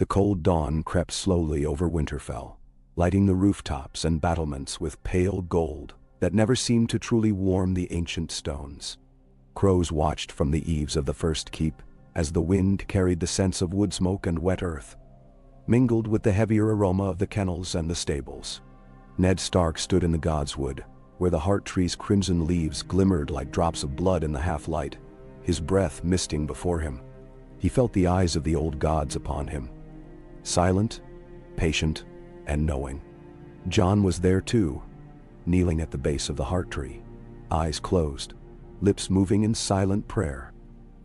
The cold dawn crept slowly over Winterfell, lighting the rooftops and battlements with pale gold that never seemed to truly warm the ancient stones. Crows watched from the eaves of the first keep as the wind carried the scents of wood smoke and wet earth, mingled with the heavier aroma of the kennels and the stables. Ned Stark stood in the godswood, where the heart tree's crimson leaves glimmered like drops of blood in the half-light, his breath misting before him. He felt the eyes of the old gods upon him, silent, patient, and knowing. Jon was there too, kneeling at the base of the heart tree, eyes closed, lips moving in silent prayer.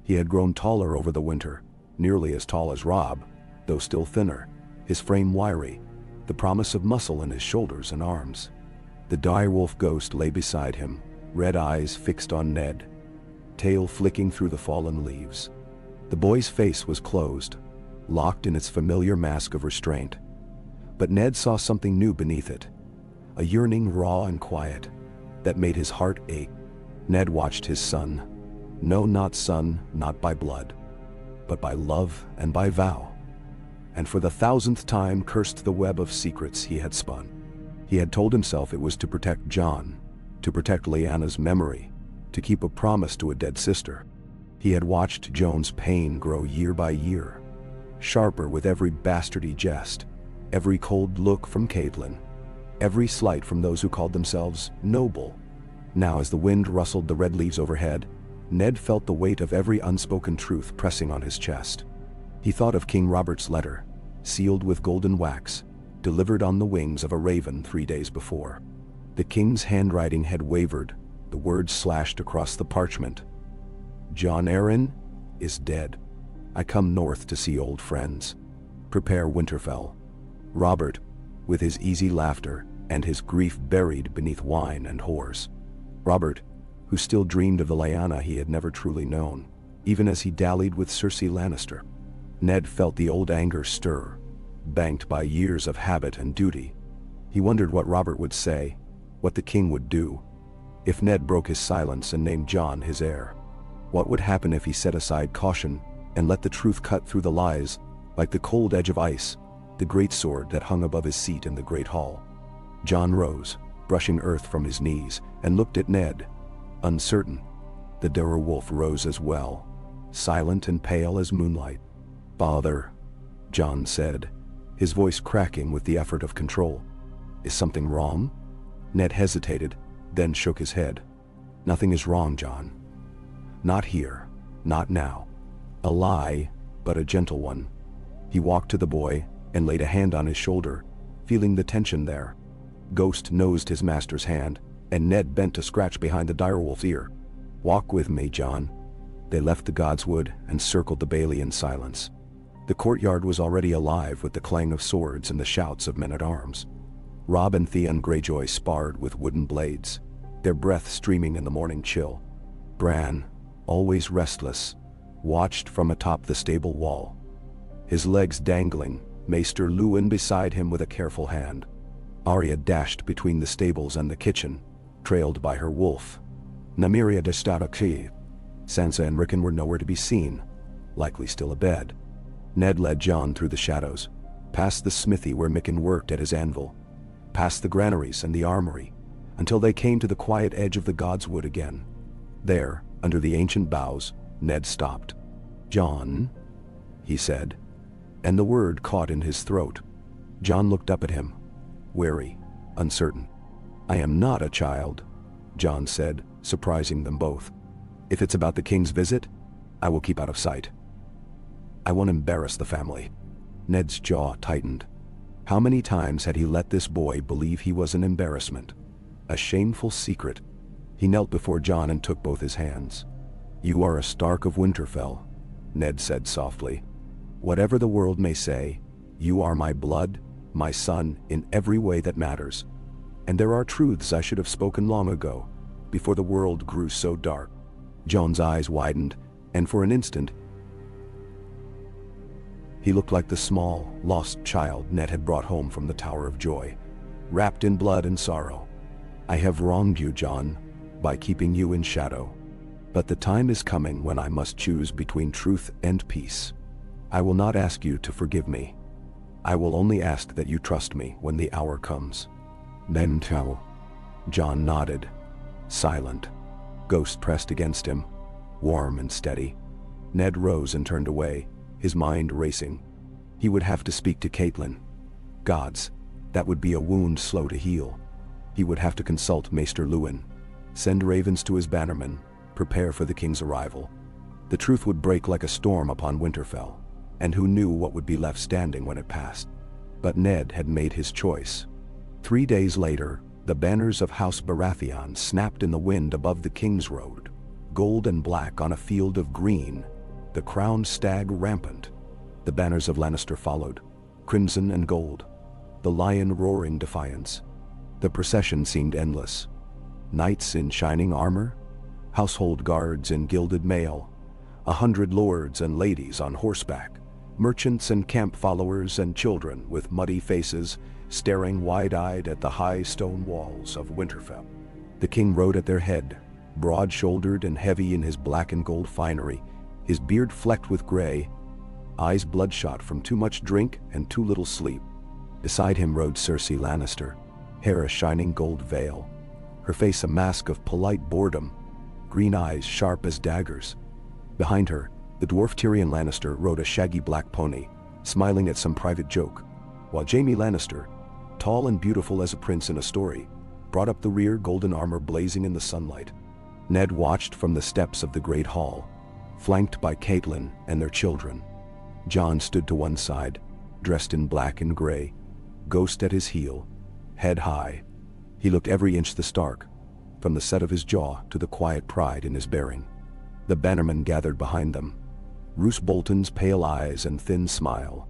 He had grown taller over the winter, nearly as tall as Robb, though still thinner, his frame wiry, the promise of muscle in his shoulders and arms. The direwolf ghost lay beside him, red eyes fixed on Ned, tail flicking through the fallen leaves. The boy's face was closed, locked in its familiar mask of restraint. But Ned saw something new beneath it, a yearning raw and quiet that made his heart ache. Ned watched his son. No, not son, not by blood, but by love and by vow. And for the 1000th time cursed the web of secrets he had spun. He had told himself it was to protect Jon, to protect Lyanna's memory, to keep a promise to a dead sister. He had watched Jon's pain grow year by year, sharper with every bastardy jest, every cold look from Cailin, every slight from those who called themselves noble. Now as the wind rustled the red leaves overhead, Ned felt the weight of every unspoken truth pressing on his chest. He thought of King Robert's letter, sealed with golden wax, delivered on the wings of a raven 3 days before. The king's handwriting had wavered, the words slashed across the parchment. Jon Arryn is dead. I come north to see old friends. Prepare Winterfell. Robert, with his easy laughter and his grief buried beneath wine and whores. Robert, who still dreamed of the Lyanna he had never truly known, even as he dallied with Cersei Lannister. Ned felt the old anger stir, banked by years of habit and duty. He wondered what Robert would say, what the king would do, if Ned broke his silence and named Jon his heir. What would happen if he set aside caution and let the truth cut through the lies, like the cold edge of ice, the great sword that hung above his seat in the great hall? Jon rose, brushing earth from his knees, and looked at Ned, uncertain. The direwolf rose as well, silent and pale as moonlight. "Father," Jon said, his voice cracking with the effort of control. "Is something wrong?" Ned hesitated, then shook his head. "Nothing is wrong, Jon. Not here, not now. A lie, but a gentle one." He walked to the boy and laid a hand on his shoulder, feeling the tension there. Ghost nosed his master's hand, and Ned bent to scratch behind the direwolf's ear. "Walk with me, Jon." They left the godswood and circled the bailey in silence. The courtyard was already alive with the clang of swords and the shouts of men-at-arms. Robb and Theon Greyjoy sparred with wooden blades, their breath streaming in the morning chill. Bran, always restless, watched from atop the stable wall, his legs dangling, Maester Luwin beside him with a careful hand. Arya dashed between the stables and the kitchen, trailed by her wolf. Nymeria de Stadaki. Sansa and Rickon were nowhere to be seen, likely still abed. Ned led Jon through the shadows, past the smithy where Mikken worked at his anvil, past the granaries and the armory, until they came to the quiet edge of the godswood again. There, under the ancient boughs, Ned stopped. "Jon," he said, and the word caught in his throat. Jon looked up at him, wary, uncertain. "I am not a child," Jon said, surprising them both. "If it's about the king's visit, I will keep out of sight. I won't embarrass the family." Ned's jaw tightened. How many times had he let this boy believe he was an embarrassment? A shameful secret. He knelt before Jon and took both his hands. "You are a Stark of Winterfell," Ned said softly. "Whatever the world may say, you are my blood, my son, in every way that matters. And there are truths I should have spoken long ago, before the world grew so dark." Jon's eyes widened, and for an instant, he looked like the small, lost child Ned had brought home from the Tower of Joy, wrapped in blood and sorrow. "I have wronged you, Jon, by keeping you in shadow. But the time is coming when I must choose between truth and peace. I will not ask you to forgive me, I will only ask that you trust me when the hour comes. Then tell. Jon nodded. Silent. Ghost pressed against him, warm and steady. Ned rose and turned away, his mind racing. He would have to speak to Cailin. Gods, that would be a wound slow to heal. He would have to consult Maester Luwin, send ravens to his bannermen, prepare for the king's arrival. The truth would break like a storm upon Winterfell, and who knew what would be left standing when it passed. But Ned had made his choice. 3 days later, the banners of House Baratheon snapped in the wind above the King's Road, gold and black on a field of green, the crowned stag rampant. The banners of Lannister followed, crimson and gold, the lion roaring defiance. The procession seemed endless. Knights in shining armor, household guards in gilded mail, 100 lords and ladies on horseback, merchants and camp followers and children with muddy faces staring wide-eyed at the high stone walls of Winterfell. The king rode at their head, broad-shouldered and heavy in his black and gold finery, his beard flecked with gray, eyes bloodshot from too much drink and too little sleep. Beside him rode Cersei Lannister, hair a shining gold veil, her face a mask of polite boredom, green eyes sharp as daggers. Behind her, the dwarf Tyrion Lannister rode a shaggy black pony, smiling at some private joke, while Jaime Lannister, tall and beautiful as a prince in a story, brought up the rear, golden armor blazing in the sunlight. Ned watched from the steps of the great hall, flanked by Cailin and their children. Jon stood to one side, dressed in black and gray, Ghost at his heel, head high. He looked every inch the Stark, from the set of his jaw to the quiet pride in his bearing. The bannermen gathered behind them, Roose Bolton's pale eyes and thin smile,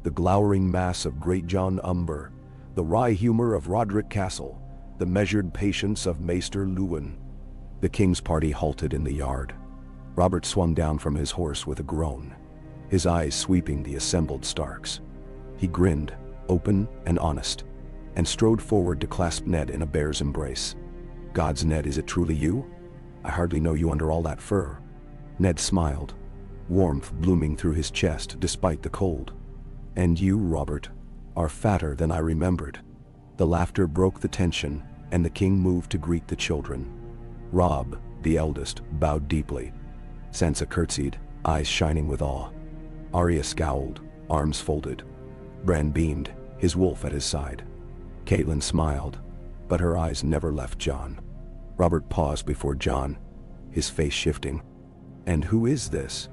the glowering mass of Great Jon Umber, the wry humor of Roderick Castle, the measured patience of Maester Luwin. The king's party halted in the yard. Robert swung down from his horse with a groan, his eyes sweeping the assembled Starks. He grinned, open and honest, and strode forward to clasp Ned in a bear's embrace. Gods, Ned, is it truly you? I hardly know you under all that fur. Ned smiled, warmth blooming through his chest despite the cold. And you, Robert, are fatter than I remembered. The laughter broke the tension, and the king moved to greet the children. Robb, the eldest, bowed deeply. Sansa curtsied, eyes shining with awe. Arya scowled, arms folded. Bran beamed, his wolf at his side. Catelyn smiled, but her eyes never left Jon. Robert paused before Jon, his face shifting. And who is this?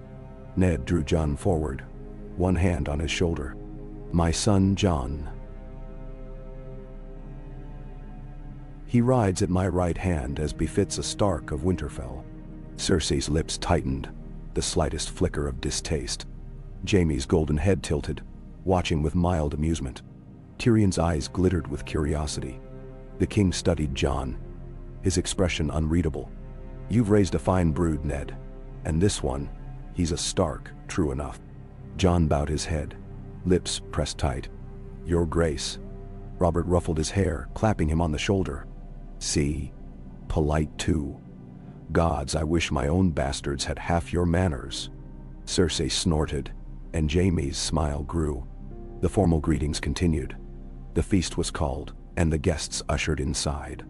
Ned drew Jon forward, one hand on his shoulder. My son Jon. He rides at my right hand as befits a Stark of Winterfell. Cersei's lips tightened, the slightest flicker of distaste. Jaime's golden head tilted, watching with mild amusement. Tyrion's eyes glittered with curiosity. The king studied Jon, his expression unreadable. You've raised a fine brood, Ned. And this one, he's a Stark, true enough. Jon bowed his head, lips pressed tight. Your Grace. Robert ruffled his hair, clapping him on the shoulder. See? Polite too. Gods, I wish my own bastards had half your manners. Cersei snorted, and Jaime's smile grew. The formal greetings continued. The feast was called, and the guests ushered inside.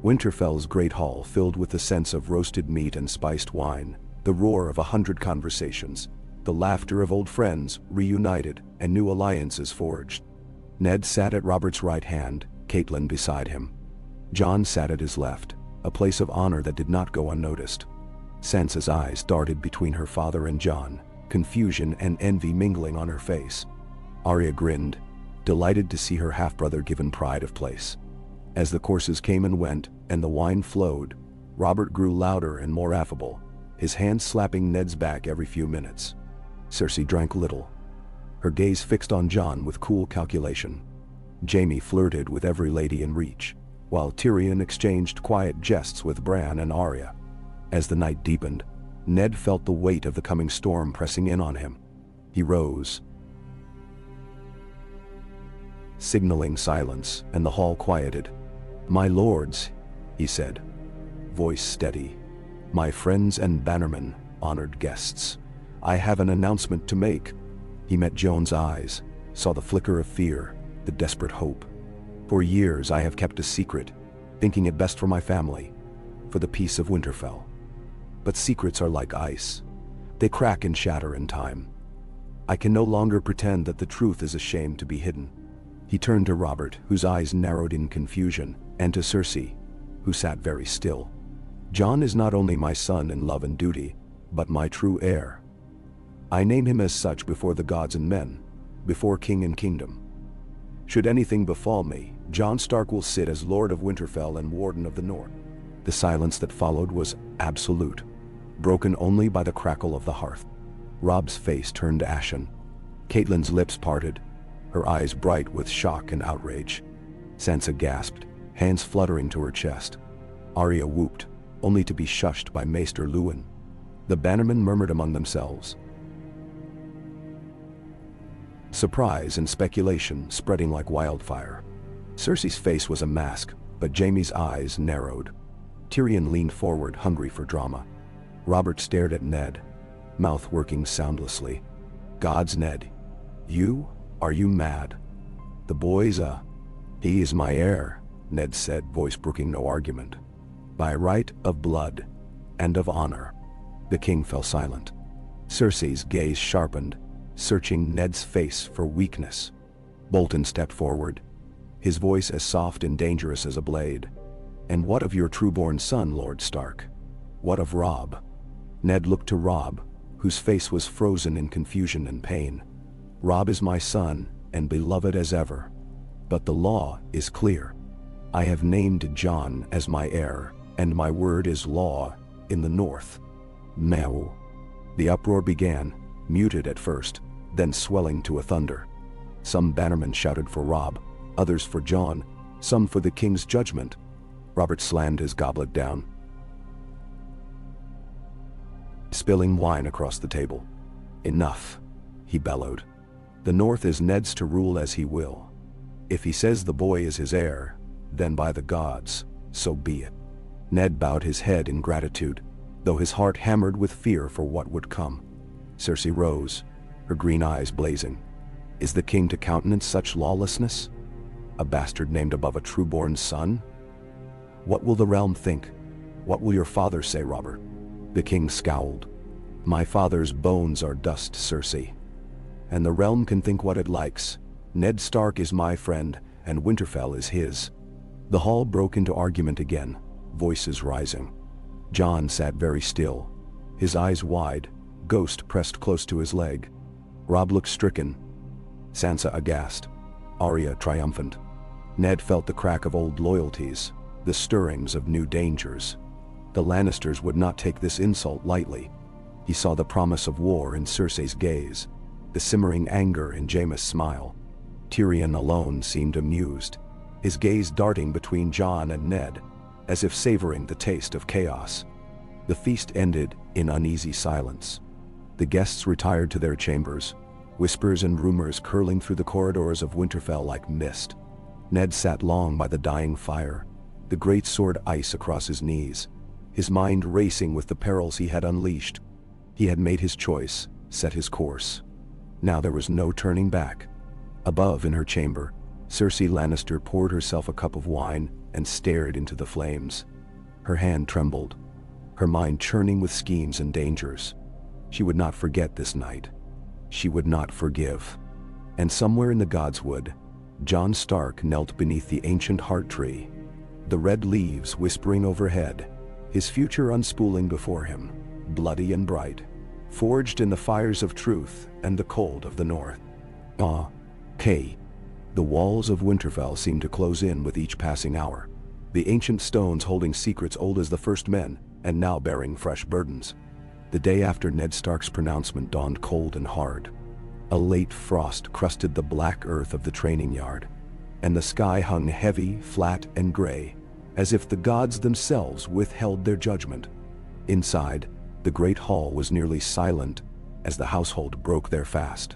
Winterfell's great hall filled with the sense of roasted meat and spiced wine, the roar of 100 conversations, the laughter of old friends reunited and new alliances forged. Ned sat at Robert's right hand, Catelyn beside him. Jon sat at his left, a place of honor that did not go unnoticed. Sansa's eyes darted between her father and Jon, confusion and envy mingling on her face. Arya grinned, delighted to see her half-brother given pride of place. As the courses came and went, and the wine flowed, Robert grew louder and more affable, his hand slapping Ned's back every few minutes. Cersei drank little, her gaze fixed on Jon with cool calculation. Jaime flirted with every lady in reach, while Tyrion exchanged quiet jests with Bran and Arya. As the night deepened, Ned felt the weight of the coming storm pressing in on him. He rose, signaling silence, and the hall quieted. My lords, he said, voice steady. My friends and bannermen, honored guests. I have an announcement to make. He met Jon's eyes, saw the flicker of fear, the desperate hope. For years I have kept a secret, thinking it best for my family, for the peace of Winterfell. But secrets are like ice. They crack and shatter in time. I can no longer pretend that the truth is a shame to be hidden. He turned to Robert, whose eyes narrowed in confusion, and to Cersei, who sat very still. Jon is not only my son in love and duty, but my true heir. I name him as such before the gods and men, before king and kingdom. Should anything befall me, Jon Stark will sit as Lord of Winterfell and Warden of the North. The silence that followed was absolute, broken only by the crackle of the hearth. Robb's face turned ashen. Caitlyn's lips parted, her eyes bright with shock and outrage. Sansa gasped, hands fluttering to her chest. Arya whooped, only to be shushed by Maester Luwin. The bannermen murmured among themselves. Surprise and speculation spreading like wildfire. Cersei's face was a mask, but Jaime's eyes narrowed. Tyrion leaned forward, hungry for drama. Robert stared at Ned, mouth working soundlessly. Gods, Ned. Are you mad? The boy's he is my heir, Ned said, voice brooking no argument. By right of blood and of honor. The king fell silent. Cersei's gaze sharpened, searching Ned's face for weakness. Bolton stepped forward, his voice as soft and dangerous as a blade. And what of your true-born son, Lord Stark? What of Robb? Ned looked to Robb, whose face was frozen in confusion and pain. Robb is my son, and beloved as ever. But the law is clear. I have named Jon as my heir, and my word is law in the north. Meow. The uproar began, muted at first, then swelling to a thunder. Some bannermen shouted for Robb, others for Jon, some for the king's judgment. Robert slammed his goblet down, spilling wine across the table. Enough, he bellowed. The North is Ned's to rule as he will. If he says the boy is his heir, then by the gods, so be it. Ned bowed his head in gratitude, though his heart hammered with fear for what would come. Cersei rose, her green eyes blazing. Is the king to countenance such lawlessness? A bastard named above a true-born son? What will the realm think? What will your father say, Robert? The king scowled. My father's bones are dust, Cersei. And the realm can think what it likes. Ned Stark is my friend, and Winterfell is his. The hall broke into argument again, voices rising. Jon sat very still, his eyes wide, Ghost pressed close to his leg. Robb looked stricken, Sansa aghast, Arya triumphant. Ned felt the crack of old loyalties, the stirrings of new dangers. The Lannisters would not take this insult lightly. He saw the promise of war in Cersei's gaze, the simmering anger in Jaime's smile. Tyrion alone seemed amused, his gaze darting between Jon and Ned, as if savoring the taste of chaos. The feast ended in uneasy silence. The guests retired to their chambers, whispers and rumors curling through the corridors of Winterfell like mist. Ned sat long by the dying fire, the great sword ice across his knees, his mind racing with the perils he had unleashed. He had made his choice, set his course. Now there was no turning back. Above in her chamber, Cersei Lannister poured herself a cup of wine and stared into the flames. Her hand trembled, her mind churning with schemes and dangers. She would not forget this night. She would not forgive. And somewhere in the Godswood, Jon Stark knelt beneath the ancient heart tree, the red leaves whispering overhead, his future unspooling before him, bloody and bright, forged in the fires of truth and the cold of the north. The walls of Winterfell seemed to close in with each passing hour, the ancient stones holding secrets old as the first men and now bearing fresh burdens. The day after Ned Stark's pronouncement dawned cold and hard. A late frost crusted the black earth of the training yard, and the sky hung heavy, flat, and gray, as if the gods themselves withheld their judgment. Inside, the great hall was nearly silent as the household broke their fast.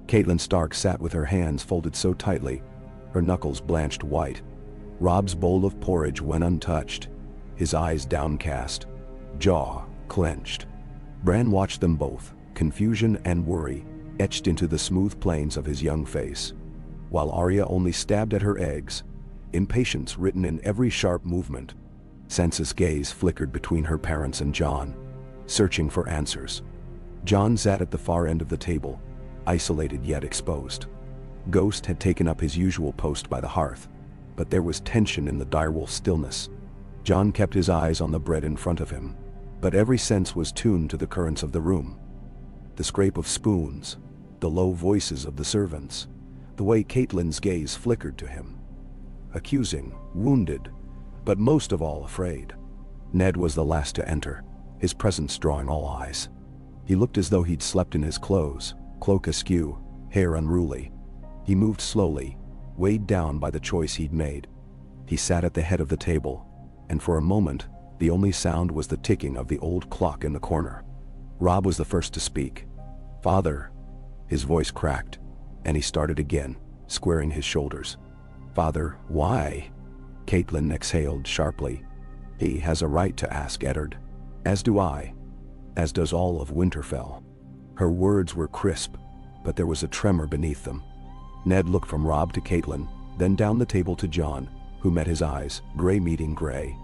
Caitlyn Stark sat with her hands folded so tightly, her knuckles blanched white. Robb's bowl of porridge went untouched, his eyes downcast, jaw clenched. Bran watched them both, confusion and worry etched into the smooth planes of his young face, while Arya only stabbed at her eggs, impatience written in every sharp movement. Sansa's gaze flickered between her parents and Jon, searching for answers. Jon sat at the far end of the table, isolated yet exposed. Ghost had taken up his usual post by the hearth, but there was tension in the direwolf stillness. Jon kept his eyes on the bread in front of him, but every sense was tuned to the currents of the room. The scrape of spoons, the low voices of the servants, the way Caitlyn's gaze flickered to him. Accusing, wounded, but most of all afraid. Ned was the last to enter, his presence drawing all eyes. He looked as though he'd slept in his clothes, cloak askew, hair unruly. He moved slowly, weighed down by the choice he'd made. He sat at the head of the table, and for a moment, the only sound was the ticking of the old clock in the corner. Robb was the first to speak. "Father." His voice cracked, and he started again, squaring his shoulders. "Father, why?" Caitlyn exhaled sharply. "He has a right to ask, Eddard. As do I. As does all of Winterfell." Her words were crisp, but there was a tremor beneath them. Ned looked from Robb to Caitlyn, then down the table to Jon, who met his eyes, gray meeting gray.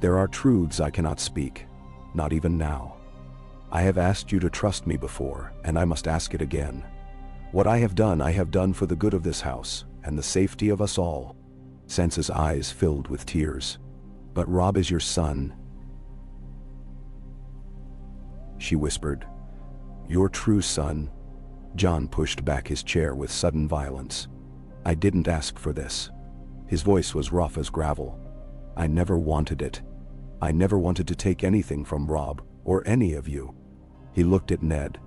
"There are truths I cannot speak, not even now. I have asked you to trust me before, and I must ask it again. What I have done for the good of this house, and the safety of us all." Sansa's eyes filled with tears. "But Robb is your son," she whispered. "Your true son." Jon pushed back his chair with sudden violence. "I didn't ask for this." His voice was rough as gravel. "I never wanted it. I never wanted to take anything from Robb, or any of you." He looked at Ned,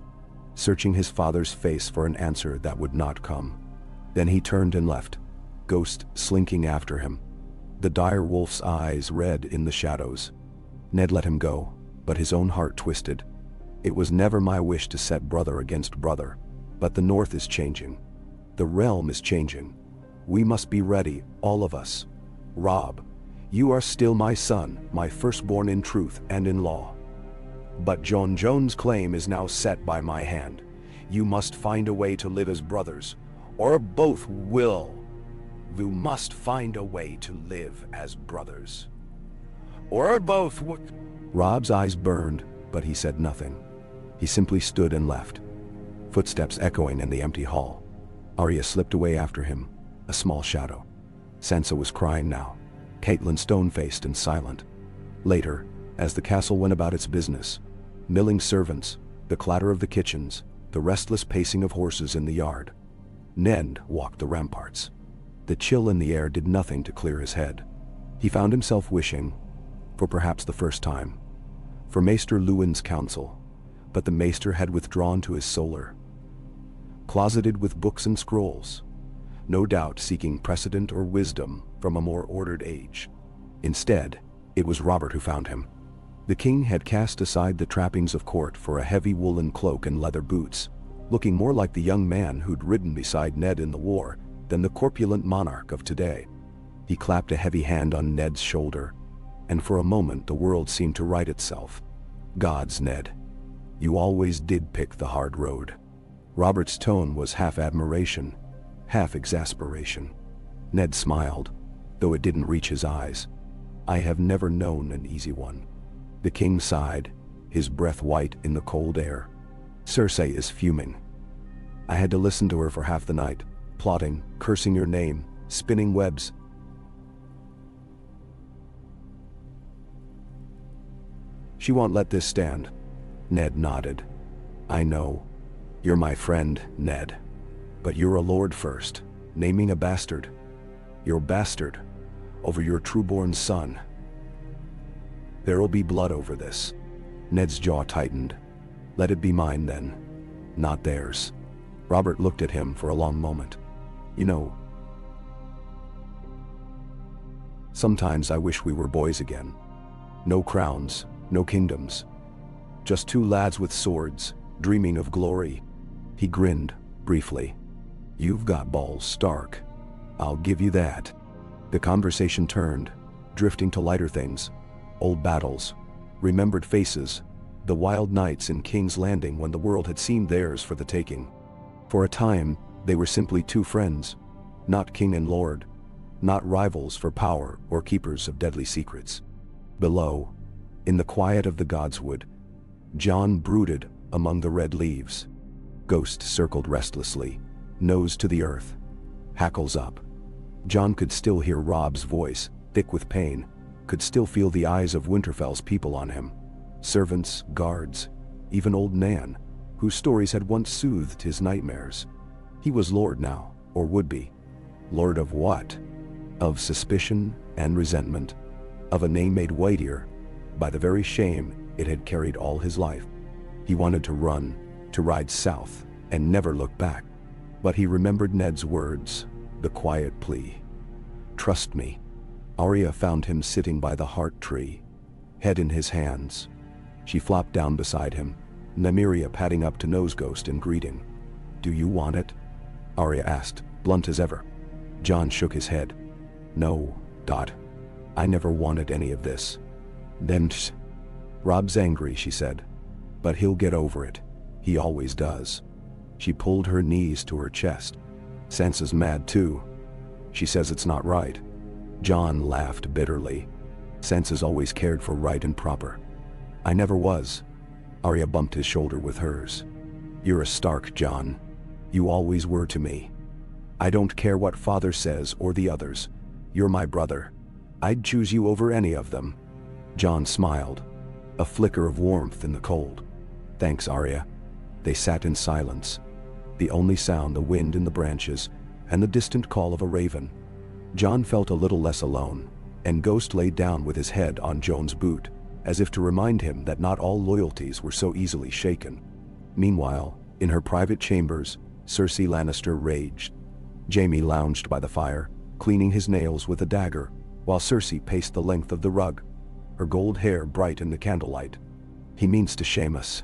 searching his father's face for an answer that would not come. Then he turned and left, Ghost slinking after him, the dire wolf's eyes red in the shadows. Ned let him go, but his own heart twisted. It was never my wish to set brother against brother, but the North is changing. The realm is changing. We must be ready, all of us. Robb, you are still my son, my firstborn in truth and in law. But Jon Jones' claim is now set by my hand. You must find a way to live as brothers, or both will. You must find a way to live as brothers. Or both would. Robb's eyes burned, but he said nothing. He simply stood and left, footsteps echoing in the empty hall. Arya slipped away after him, a small shadow. Sansa was crying now, Caitlyn stone-faced and silent. Later, as the castle went about its business, milling servants, the clatter of the kitchens, the restless pacing of horses in the yard, Ned walked the ramparts. The chill in the air did nothing to clear his head. He found himself wishing, for perhaps the first time, for Maester Luwin's counsel, but the Maester had withdrawn to his solar, closeted with books and scrolls, no doubt seeking precedent or wisdom from a more ordered age. Instead, it was Robert who found him. The king had cast aside the trappings of court for a heavy woolen cloak and leather boots, looking more like the young man who'd ridden beside Ned in the war than the corpulent monarch of today. He clapped a heavy hand on Ned's shoulder, and for a moment the world seemed to right itself. "Gods, Ned, you always did pick the hard road." Robert's tone was half admiration, half exasperation. Ned smiled, though it didn't reach his eyes. "I have never known an easy one." The king sighed, his breath white in the cold air. "Cersei is fuming. I had to listen to her for half the night, plotting, cursing your name, spinning webs. She won't let this stand." Ned nodded. "I know. You're my friend, Ned. But you're a lord first, naming a bastard. Your bastard, over your true-born son. There'll be blood over this." Ned's jaw tightened. "Let it be mine then, not theirs." Robert looked at him for a long moment. "You know, sometimes I wish we were boys again. No crowns, no kingdoms. Just two lads with swords, dreaming of glory." He grinned, briefly. "You've got balls, Stark. I'll give you that." The conversation turned, drifting to lighter things. Old battles, remembered faces, the wild nights in King's Landing when the world had seemed theirs for the taking. For a time, they were simply two friends, not king and lord, not rivals for power or keepers of deadly secrets. Below, in the quiet of the godswood, Jon brooded among the red leaves. Ghost circled restlessly, nose to the earth, hackles up. Jon could still hear Robb's voice, thick with pain, could still feel the eyes of Winterfell's people on him. Servants, guards, even old Nan, whose stories had once soothed his nightmares. He was lord now, or would be. Lord of what? Of suspicion and resentment, of a name made weightier by the very shame it had carried all his life. He wanted to run, to ride south, and never look back. But he remembered Ned's words, the quiet plea. Trust me. Arya found him sitting by the heart tree, head in his hands. She flopped down beside him, Nymeria padding up to nose Ghost in greeting. Do you want it? Arya asked, blunt as ever. Jon shook his head. No, Dot. I never wanted any of this. Then Robb's angry, she said. But he'll get over it. He always does. She pulled her knees to her chest. Sansa's mad too. She says it's not right. Jon laughed bitterly. Sansa's always cared for right and proper. I never was. Arya bumped his shoulder with hers. You're a Stark, Jon. You always were to me. I don't care what Father says or the others. You're my brother. I'd choose you over any of them. Jon smiled, a flicker of warmth in the cold. Thanks, Arya. They sat in silence, the only sound the wind in the branches and the distant call of a raven. Jon felt a little less alone, and Ghost lay down with his head on Jon's boot, as if to remind him that not all loyalties were so easily shaken. Meanwhile, in her private chambers, Cersei Lannister raged. Jaime lounged by the fire, cleaning his nails with a dagger, while Cersei paced the length of the rug, her gold hair bright in the candlelight. He means to shame us,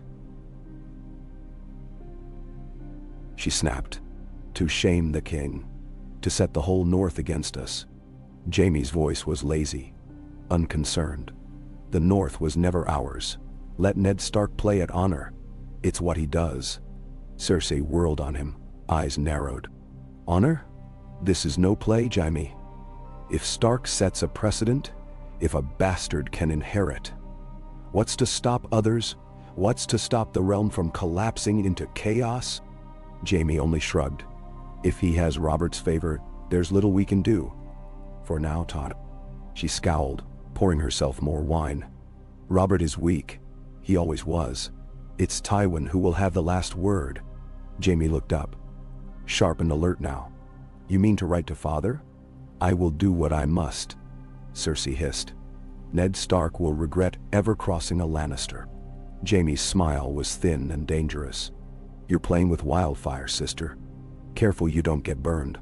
she snapped. To shame the king. To set the whole North against us. Jaime's voice was lazy, unconcerned. The North was never ours. Let Ned Stark play at honor. It's what he does. Cersei whirled on him, eyes narrowed. Honor? This is no play, Jaime. If Stark sets a precedent, if a bastard can inherit, what's to stop others? What's to stop the realm from collapsing into chaos? Jaime only shrugged. If he has Robert's favor, there's little we can do. For now, Todd. She scowled, pouring herself more wine. Robert is weak. He always was. It's Tywin who will have the last word. Jaime looked up, sharp and alert now. You mean to write to Father? I will do what I must, Cersei hissed. Ned Stark will regret ever crossing a Lannister. Jaime's smile was thin and dangerous. You're playing with wildfire, sister. Careful you don't get burned.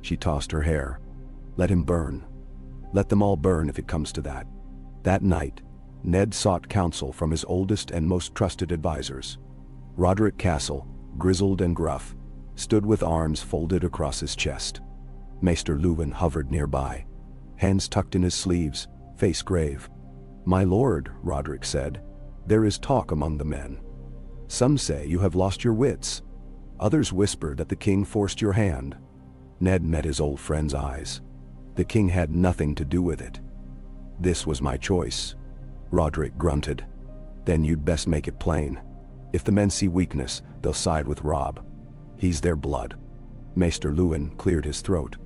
She tossed her hair. Let him burn. Let them all burn if it comes to that. That night, Ned sought counsel from his oldest and most trusted advisors. Roderick Castle, grizzled and gruff, stood with arms folded across his chest. Maester Luwin hovered nearby, hands tucked in his sleeves, face grave. My lord, Roderick said, there is talk among the men. Some say you have lost your wits. Others whisper that the king forced your hand. Ned met his old friend's eyes. The king had nothing to do with it. This was my choice. Roderick grunted. Then you'd best make it plain. If the men see weakness, they'll side with Robb. He's their blood. Maester Luwin cleared his throat.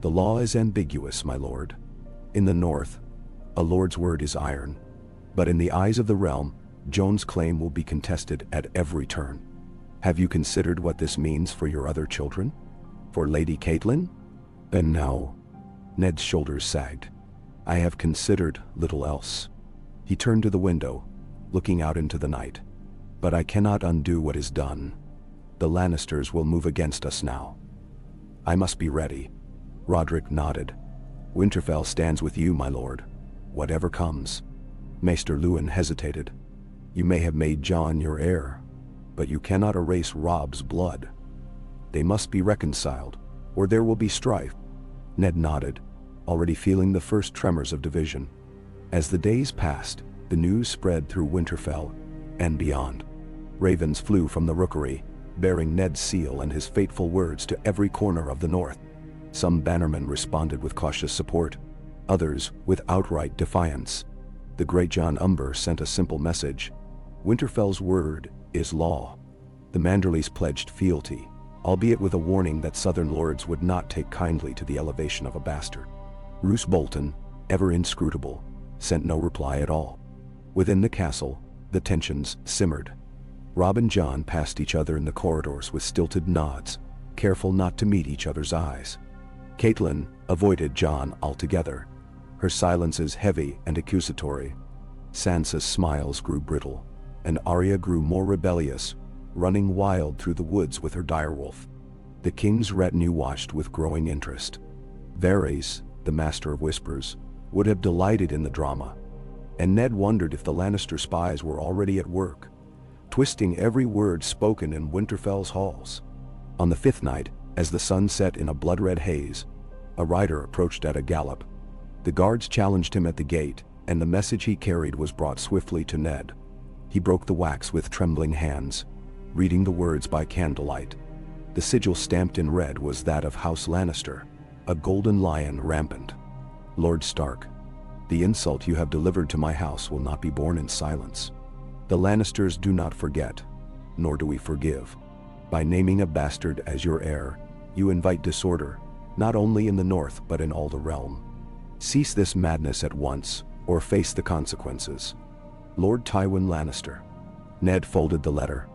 The law is ambiguous, my lord. In the north, a lord's word is iron. But in the eyes of the realm, Jon's claim will be contested at every turn. Have you considered what this means for your other children? For Lady Catelyn? And now, Ned's shoulders sagged. I have considered little else. He turned to the window, looking out into the night. But I cannot undo what is done. The Lannisters will move against us now. I must be ready. Roderick nodded. Winterfell stands with you, my lord. Whatever comes. Maester Luwin hesitated. You may have made Jon your heir, but you cannot erase Robb's blood. They must be reconciled, or there will be strife. Ned nodded, already feeling the first tremors of division. As the days passed, the news spread through Winterfell and beyond. Ravens flew from the rookery, bearing Ned's seal and his fateful words to every corner of the north. Some bannermen responded with cautious support, others with outright defiance. The great John Umber sent a simple message: Winterfell's word is law. The Manderleys pledged fealty, albeit with a warning that southern lords would not take kindly to the elevation of a bastard. Roose Bolton, ever inscrutable, sent no reply at all. Within the castle, the tensions simmered. Robb and Jon passed each other in the corridors with stilted nods, careful not to meet each other's eyes. Catelyn avoided Jon altogether, her silences heavy and accusatory. Sansa's smiles grew brittle, and Arya grew more rebellious, running wild through the woods with her direwolf. The king's retinue watched with growing interest. Varys, the master of whispers, would have delighted in the drama, and Ned wondered if the Lannister spies were already at work, twisting every word spoken in Winterfell's halls. On the fifth night, as the sun set in a blood-red haze, a rider approached at a gallop. The guards challenged him at the gate, and the message he carried was brought swiftly to Ned. He broke the wax with trembling hands, reading the words by candlelight. The sigil stamped in red was that of House Lannister, a golden lion rampant. Lord Stark, the insult you have delivered to my house will not be borne in silence. The Lannisters do not forget, nor do we forgive. By naming a bastard as your heir, you invite disorder, not only in the north but in all the realm. Cease this madness at once, or face the consequences. Lord Tywin Lannister. Ned folded the letter.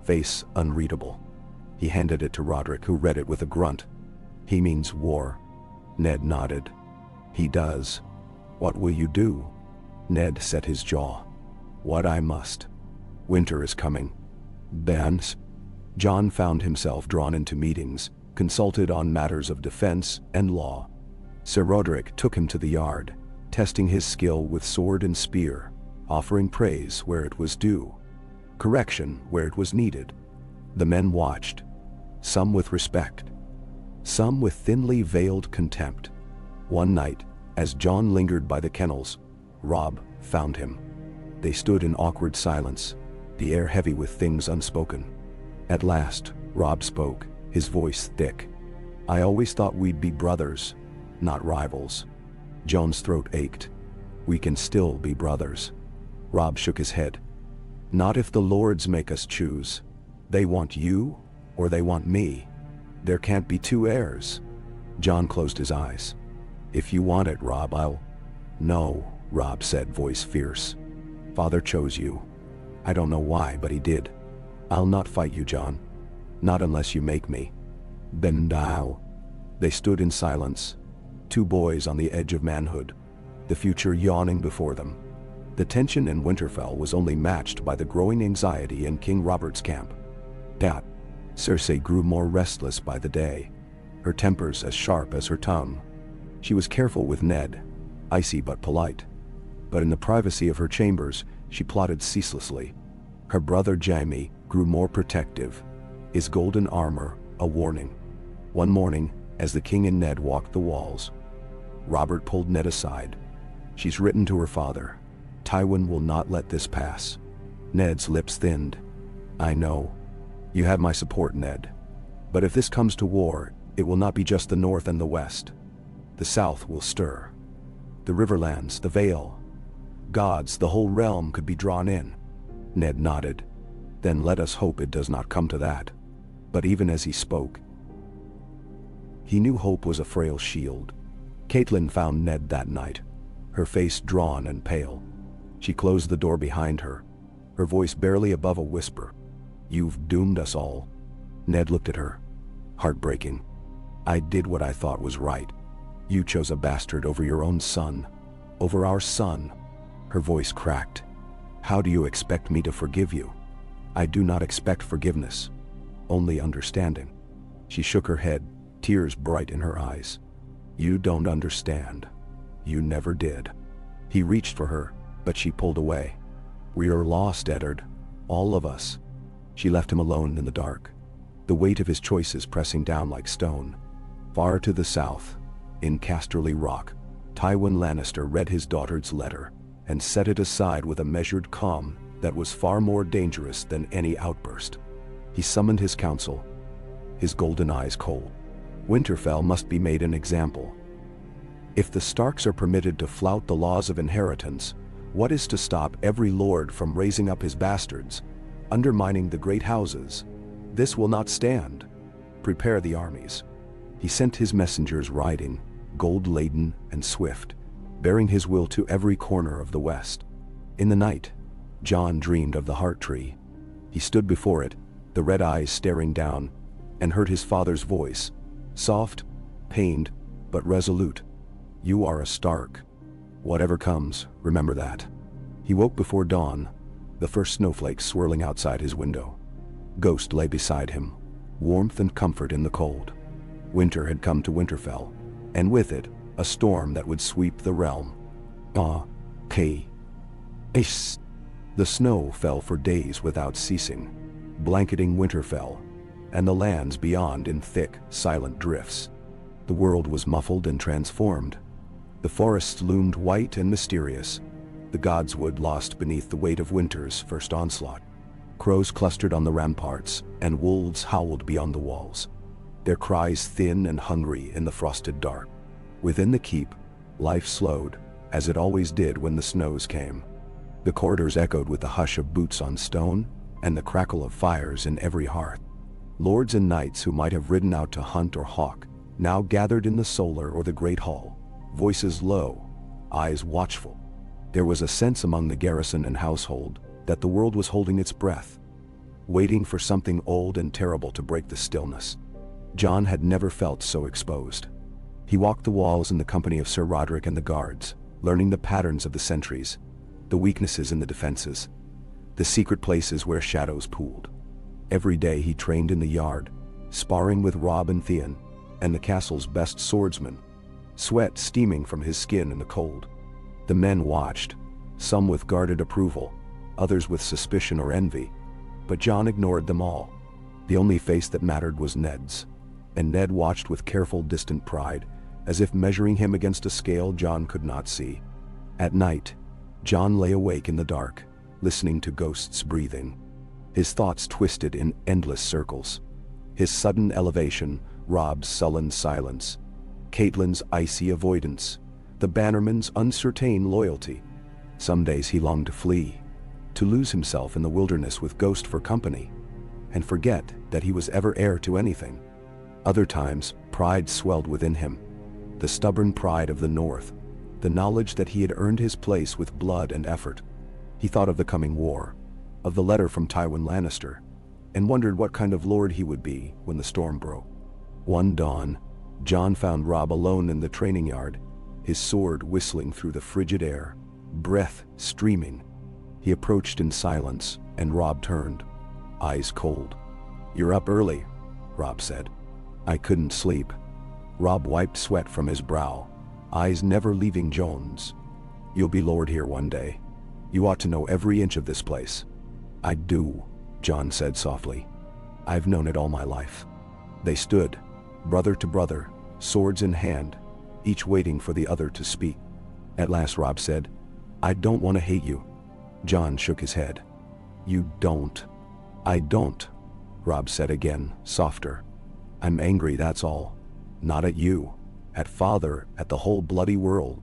Face unreadable. He handed it to Roderick, who read it with a grunt. He means war. Ned nodded. He does. What will you do? Ned set his jaw. What I must. Winter is coming. Bans. Jon found himself drawn into meetings, consulted on matters of defense and law. Sir Roderick took him to the yard, testing his skill with sword and spear, offering praise where it was due, correction where it was needed. The men watched, some with respect, some with thinly veiled contempt. One night, as Jon lingered by the kennels, Robb found him. They stood in awkward silence, the air heavy with things unspoken. At last, Robb spoke, his voice thick. I always thought we'd be brothers, not rivals. Jon's throat ached. We can still be brothers. Robb shook his head. Not if the lords make us choose. They want you, or they want me. There can't be two heirs. Jon closed his eyes. If you want it, Robb, I'll... No, Robb said, voice fierce. Father chose you. I don't know why, but he did. I'll not fight you, Jon. Not unless you make me. Then thou. They stood in silence, two boys on the edge of manhood, the future yawning before them. The tension in Winterfell was only matched by the growing anxiety in King Robert's camp. Cersei grew more restless by the day, her tempers as sharp as her tongue. She was careful with Ned, icy but polite. But in the privacy of her chambers, she plotted ceaselessly. Her brother Jaime grew more protective, his golden armor a warning. One morning, as the king and Ned walked the walls, Robert pulled Ned aside. She's written to her father. Tywin will not let this pass. Ned's lips thinned. I know. You have my support, Ned. But if this comes to war, it will not be just the north and the west. The south will stir. The Riverlands, the Vale. Gods, the whole realm could be drawn in. Ned nodded. Then let us hope it does not come to that. But even as he spoke, he knew hope was a frail shield. Catelyn found Ned that night, her face drawn and pale. She closed the door behind her, her voice barely above a whisper. You've doomed us all. Ned looked at her. Heartbreaking. I did what I thought was right. You chose a bastard over your own son. Over our son. Her voice cracked. How do you expect me to forgive you? I do not expect forgiveness. Only understanding. She shook her head, tears bright in her eyes. You don't understand. You never did. He reached for her, but she pulled away. We are lost, Eddard. All of us. She left him alone in the dark, the weight of his choices pressing down like stone. Far to the south, in Casterly Rock, Tywin Lannister read his daughter's letter and set it aside with a measured calm that was far more dangerous than any outburst. He summoned his council, his golden eyes cold. Winterfell must be made an example. If the Starks are permitted to flout the laws of inheritance, what is to stop every lord from raising up his bastards, undermining the great houses? This will not stand. Prepare the armies. He sent his messengers riding, gold-laden and swift, bearing his will to every corner of the west. In the night, Jon dreamed of the heart tree. He stood before it, the red eyes staring down, and heard his father's voice, soft, pained, but resolute. You are a Stark. Whatever comes, remember that. He woke before dawn, the first snowflakes swirling outside his window. Ghost lay beside him, warmth and comfort in the cold. Winter had come to Winterfell, and with it, a storm that would sweep the realm. Moat Cailin. The snow fell for days without ceasing, blanketing Winterfell and the lands beyond in thick, silent drifts. The world was muffled and transformed. The forests loomed white and mysterious, the godswood lost beneath the weight of winter's first onslaught. Crows clustered on the ramparts, and wolves howled beyond the walls, their cries thin and hungry in the frosted dark. Within the keep, life slowed, as it always did when the snows came. The corridors echoed with the hush of boots on stone, and the crackle of fires in every hearth. Lords and knights who might have ridden out to hunt or hawk, now gathered in the solar or the great hall, voices low, eyes watchful. There was a sense among the garrison and household that the world was holding its breath, waiting for something old and terrible to break the stillness. Jon had never felt so exposed. He walked the walls in the company of Sir Roderick and the guards, learning the patterns of the sentries, the weaknesses in the defenses, the secret places where shadows pooled. Every day he trained in the yard, sparring with Robb and Theon, and the castle's best swordsmen, sweat steaming from his skin in the cold. The men watched, some with guarded approval, others with suspicion or envy, but Jon ignored them all. The only face that mattered was Ned's, and Ned watched with careful, distant pride, as if measuring him against a scale Jon could not see. At night, Jon lay awake in the dark, listening to ghosts breathing. His thoughts twisted in endless circles. His sudden elevation, Robb's sullen silence, Catelyn's icy avoidance, the bannerman's uncertain loyalty. Some days he longed to flee, to lose himself in the wilderness with Ghost for company, and forget that he was ever heir to anything. Other times, pride swelled within him, the stubborn pride of the North, the knowledge that he had earned his place with blood and effort. He thought of the coming war, of the letter from Tywin Lannister, and wondered what kind of lord he would be when the storm broke. One dawn, Jon found Robb alone in the training yard, his sword whistling through the frigid air, breath streaming. He approached in silence, and Robb turned, eyes cold. "You're up early," Robb said. "I couldn't sleep." Robb wiped sweat from his brow, eyes never leaving Jon's. "You'll be lord here one day. You ought to know every inch of this place." "I do," Jon said softly. "I've known it all my life." They stood, brother to brother, swords in hand, each waiting for the other to speak. At last Robb said, "I don't want to hate you." Jon shook his head. "You don't." "I don't," Robb said again, softer. "I'm angry, that's all. Not at you, at Father, at the whole bloody world."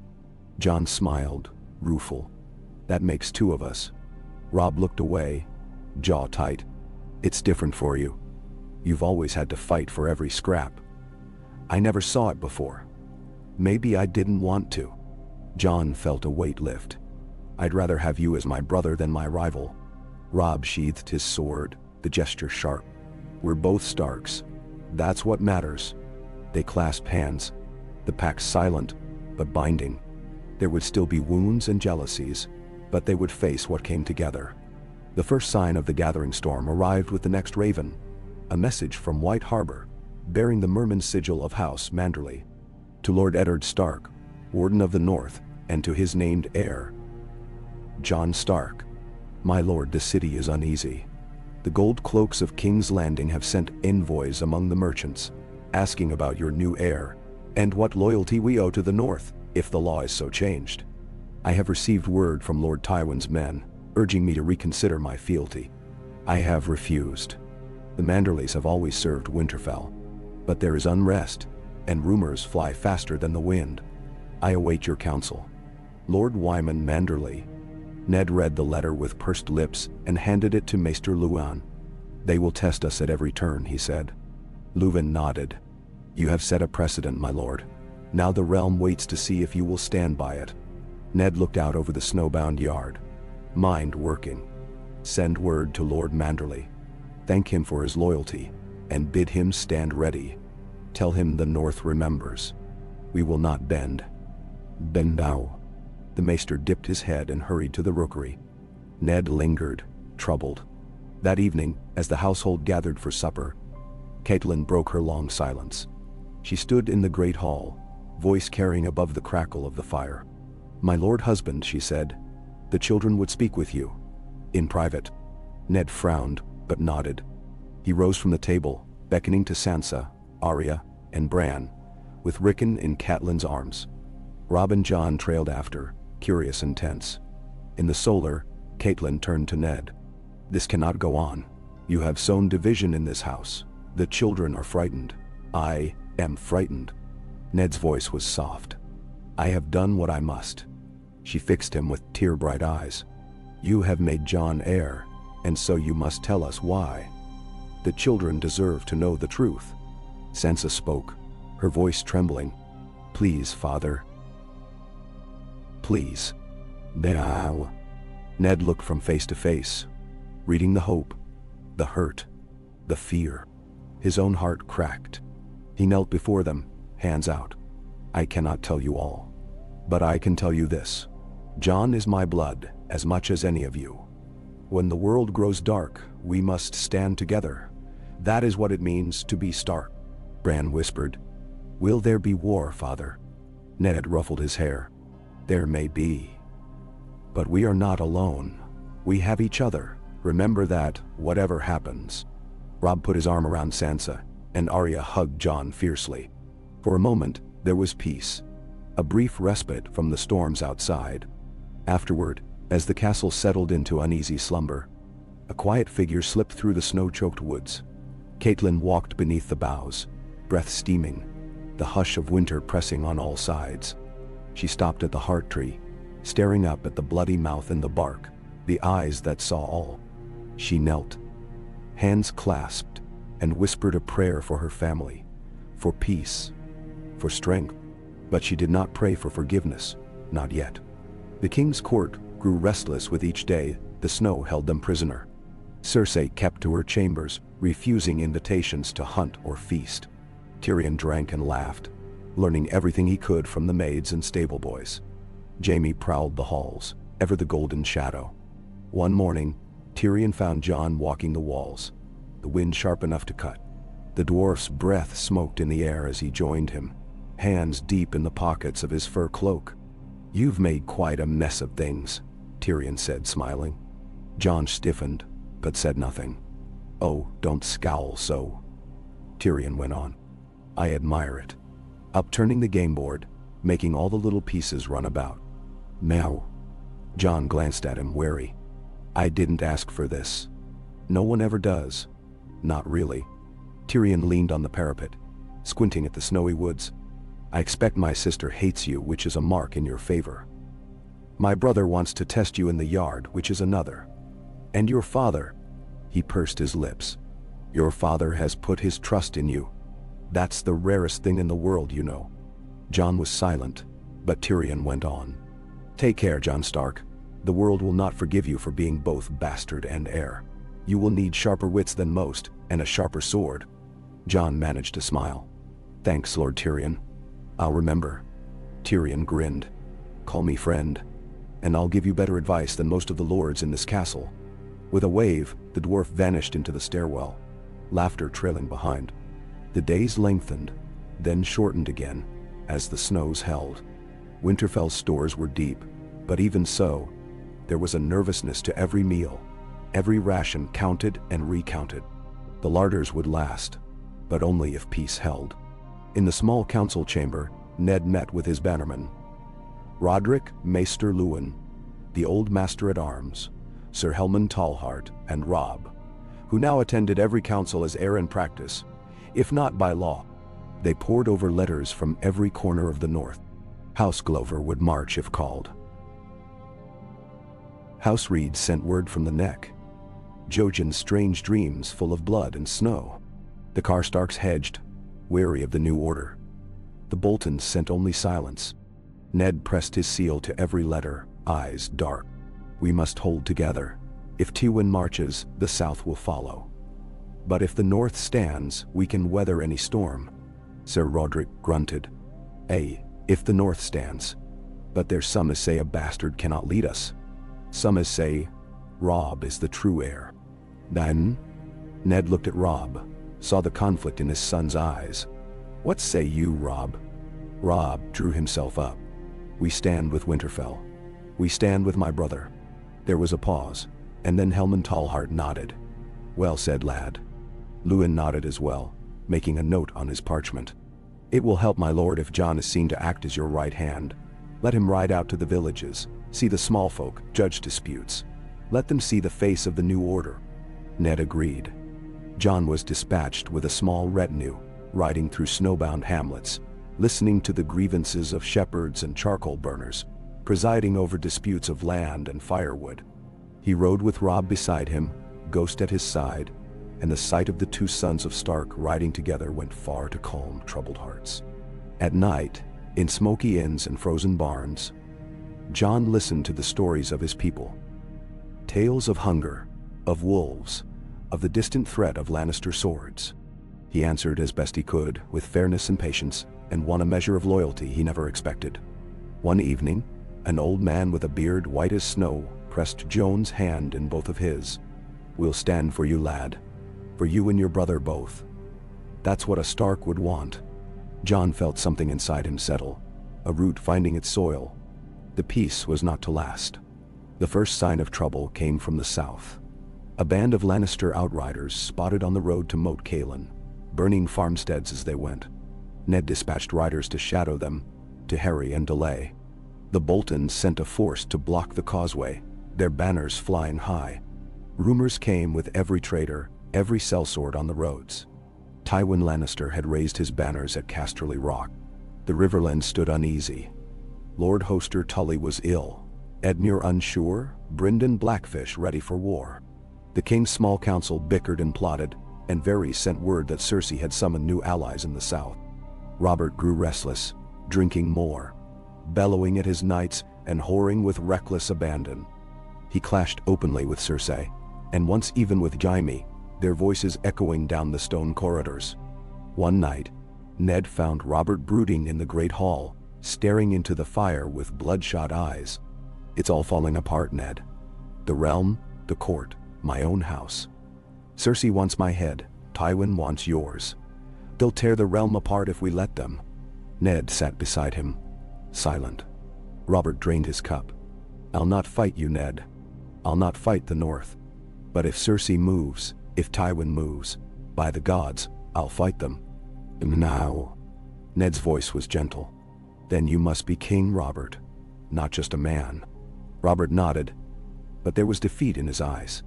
Jon smiled, rueful. "That makes two of us." Robb looked away, jaw tight. "It's different for you. You've always had to fight for every scrap. I never saw it before. Maybe I didn't want to." Jon felt a weight lift. "I'd rather have you as my brother than my rival." Robb sheathed his sword, the gesture sharp. "We're both Starks. That's what matters." They clasped hands, the pact silent, but binding. There would still be wounds and jealousies, but they would face what came together. The first sign of the gathering storm arrived with the next raven, a message from White Harbor, bearing the merman sigil of House Manderley. To Lord Eddard Stark, Warden of the North, and to his named heir, Jon Stark. "My lord, the city is uneasy. The gold cloaks of King's Landing have sent envoys among the merchants, asking about your new heir, and what loyalty we owe to the North, if the law is so changed. I have received word from Lord Tywin's men, urging me to reconsider my fealty. I have refused." The Manderleys have always served Winterfell. But there is unrest, and rumors fly faster than the wind. I await your counsel. Lord Wyman Manderley. Ned read the letter with pursed lips and handed it to Maester Luwin. They will test us at every turn, he said. Luwin nodded. You have set a precedent, my lord. Now the realm waits to see if you will stand by it. Ned looked out over the snowbound yard. Mind working. Send word to Lord Manderley. Thank him for his loyalty, and bid him stand ready. Tell him the North remembers. We will not bend. Bend now. The maester dipped his head and hurried to the rookery. Ned lingered, troubled. That evening, as the household gathered for supper, Catelyn broke her long silence. She stood in the great hall, voice carrying above the crackle of the fire. My lord husband, she said, the children would speak with you. In private. Ned frowned, but nodded. He rose from the table, beckoning to Sansa, Arya, and Bran, with Rickon in Catelyn's arms. Robb and Jon trailed after, curious and tense. In the solar, Catelyn turned to Ned. This cannot go on. You have sown division in this house. The children are frightened. I am frightened. Ned's voice was soft. I have done what I must. She fixed him with tear-bright eyes. You have made Jon heir, and so you must tell us why. The children deserve to know the truth. Sansa spoke, her voice trembling. Please, father. Please. Now. Ned looked from face to face, reading the hope, the hurt, the fear. His own heart cracked. He knelt before them, hands out. I cannot tell you all, but I can tell you this. Jon is my blood as much as any of you. When the world grows dark, we must stand together. That is what it means to be Stark. Bran whispered. Will there be war, father? Ned ruffled his hair. There may be. But we are not alone. We have each other. Remember that, whatever happens. Robb put his arm around Sansa, and Arya hugged Jon fiercely. For a moment, there was peace. A brief respite from the storms outside. Afterward, as the castle settled into uneasy slumber, a quiet figure slipped through the snow-choked woods. Catelyn walked beneath the boughs, breath steaming, the hush of winter pressing on all sides. She stopped at the heart tree, staring up at the bloody mouth in the bark, the eyes that saw all. She knelt, hands clasped, and whispered a prayer for her family, for peace, for strength. But she did not pray for forgiveness, not yet. The king's court grew restless with each day. The snow held them prisoner. Cersei kept to her chambers, refusing invitations to hunt or feast. Tyrion drank and laughed, learning everything he could from the maids and stable boys. Jaime prowled the halls, ever the golden shadow. One morning, Tyrion found Jon walking the walls, the wind sharp enough to cut. The dwarf's breath smoked in the air as he joined him, hands deep in the pockets of his fur cloak. You've made quite a mess of things, Tyrion said, smiling. Jon stiffened, but said nothing. Oh, don't scowl so, Tyrion went on. I admire it. Upturning the game board, making all the little pieces run about. Now. Jon glanced at him, wary. I didn't ask for this. No one ever does. Not really. Tyrion leaned on the parapet, squinting at the snowy woods. I expect my sister hates you, which is a mark in your favor. My brother wants to test you in the yard, which is another. And your father, he pursed his lips. Your father has put his trust in you. That's the rarest thing in the world, you know. Jon was silent, but Tyrion went on. Take care, Jon Stark. The world will not forgive you for being both bastard and heir. You will need sharper wits than most, and a sharper sword. Jon managed to smile. Thanks, Lord Tyrion. I'll remember. Tyrion grinned. Call me friend, and I'll give you better advice than most of the lords in this castle. With a wave, the dwarf vanished into the stairwell, laughter trailing behind. The days lengthened, then shortened again, as the snows held. Winterfell's stores were deep, but even so, there was a nervousness to every meal. Every ration counted and recounted. The larders would last, but only if peace held. In the small council chamber, Ned met with his bannermen. Roderick Maester Luwin, the old master-at-arms, Sir Helman Tallheart, and Robb, who now attended every council as heir in practice, if not by law. They pored over letters from every corner of the north. House Glover would march if called. House Reed sent word from the neck. Jojen's strange dreams full of blood and snow. The Karstarks hedged, wary of the new order. The Boltons sent only silence. Ned pressed his seal to every letter, eyes dark. We must hold together. If Tywin marches, the south will follow. But if the north stands, we can weather any storm. Sir Roderick grunted. If the north stands. But there's some as say a bastard cannot lead us. Some as say, Robb is the true heir. Then, Ned looked at Robb, saw the conflict in his son's eyes. What say you, Robb? Robb drew himself up. We stand with Winterfell. We stand with my brother. There was a pause, and then Helman Tallheart nodded. Well said, lad. Luwin nodded as well, making a note on his parchment. It will help my lord if Jon is seen to act as your right hand. Let him ride out to the villages, see the small folk, judge disputes. Let them see the face of the new order. Ned agreed. Jon was dispatched with a small retinue, riding through snowbound hamlets, listening to the grievances of shepherds and charcoal burners, presiding over disputes of land and firewood. He rode with Robb beside him, Ghost at his side, and the sight of the two sons of Stark riding together went far to calm troubled hearts. At night, in smoky inns and frozen barns, Jon listened to the stories of his people. Tales of hunger, of wolves, of the distant threat of Lannister swords. He answered as best he could, with fairness and patience, and won a measure of loyalty he never expected. One evening, an old man with a beard white as snow pressed Jon's hand in both of his. We'll stand for you, lad. For you and your brother both. That's what a Stark would want. Jon felt something inside him settle, a root finding its soil. The peace was not to last. The first sign of trouble came from the south. A band of Lannister outriders spotted on the road to Moat Cailin, burning farmsteads as they went. Ned dispatched riders to shadow them, to harry and delay. The Boltons sent a force to block the causeway, their banners flying high. Rumors came with every trader, every sellsword on the roads. Tywin Lannister had raised his banners at Casterly Rock. The Riverland stood uneasy. Lord Hoster Tully was ill, Edmure unsure, Brynden Blackfish ready for war. The king's small council bickered and plotted, and Varys sent word that Cersei had summoned new allies in the south. Robert grew restless, drinking more, bellowing at his knights and whoring with reckless abandon. He clashed openly with Cersei, and once even with Jaime, their voices echoing down the stone corridors. One night, Ned found Robert brooding in the great hall, staring into the fire with bloodshot eyes. It's all falling apart, Ned. The realm, the court, my own house. Cersei wants my head, Tywin wants yours. They'll tear the realm apart if we let them. Ned sat beside him, silent. Robert drained his cup. I'll not fight you, Ned. I'll not fight the North. But if Cersei moves, if Tywin moves, by the gods, I'll fight them. Now. Ned's voice was gentle. Then you must be King Robert, not just a man. Robert nodded, but there was defeat in his eyes.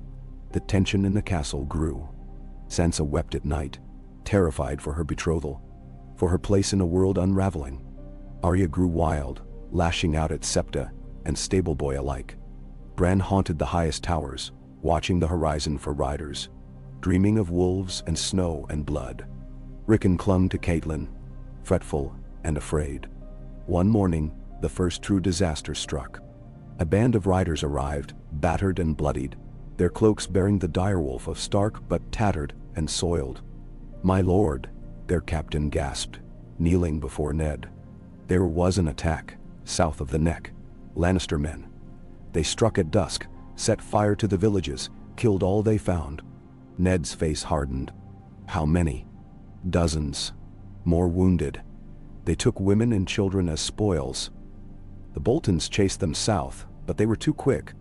The tension in the castle grew. Sansa wept at night, terrified for her betrothal, for her place in a world unraveling. Arya grew wild, lashing out at Septa and stableboy alike. Bran haunted the highest towers, watching the horizon for riders, dreaming of wolves and snow and blood. Rickon clung to Catelyn, fretful and afraid. One morning, the first true disaster struck. A band of riders arrived, battered and bloodied, their cloaks bearing the direwolf of Stark but tattered and soiled. My lord, their captain gasped, kneeling before Ned. There was an attack, south of the Neck. Lannister men. They struck at dusk, set fire to the villages, killed all they found. Ned's face hardened. How many? Dozens. More wounded. They took women and children as spoils. The Boltons chased them south, but they were too quick.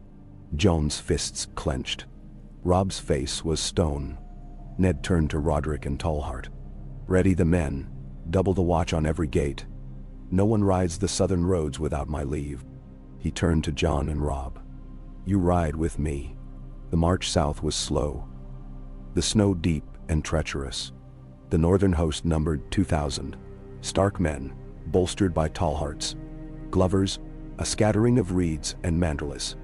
Jon's fists clenched. Robb's face was stone. Ned turned to Roderick and Tallheart. Ready the men, double the watch on every gate. No one rides the southern roads without my leave. He turned to Jon and Robb. You ride with me. The march south was slow. the snow deep and treacherous. The northern host numbered 2,000, stark men, bolstered by tall hearts, glovers, a scattering of reeds and mandrels.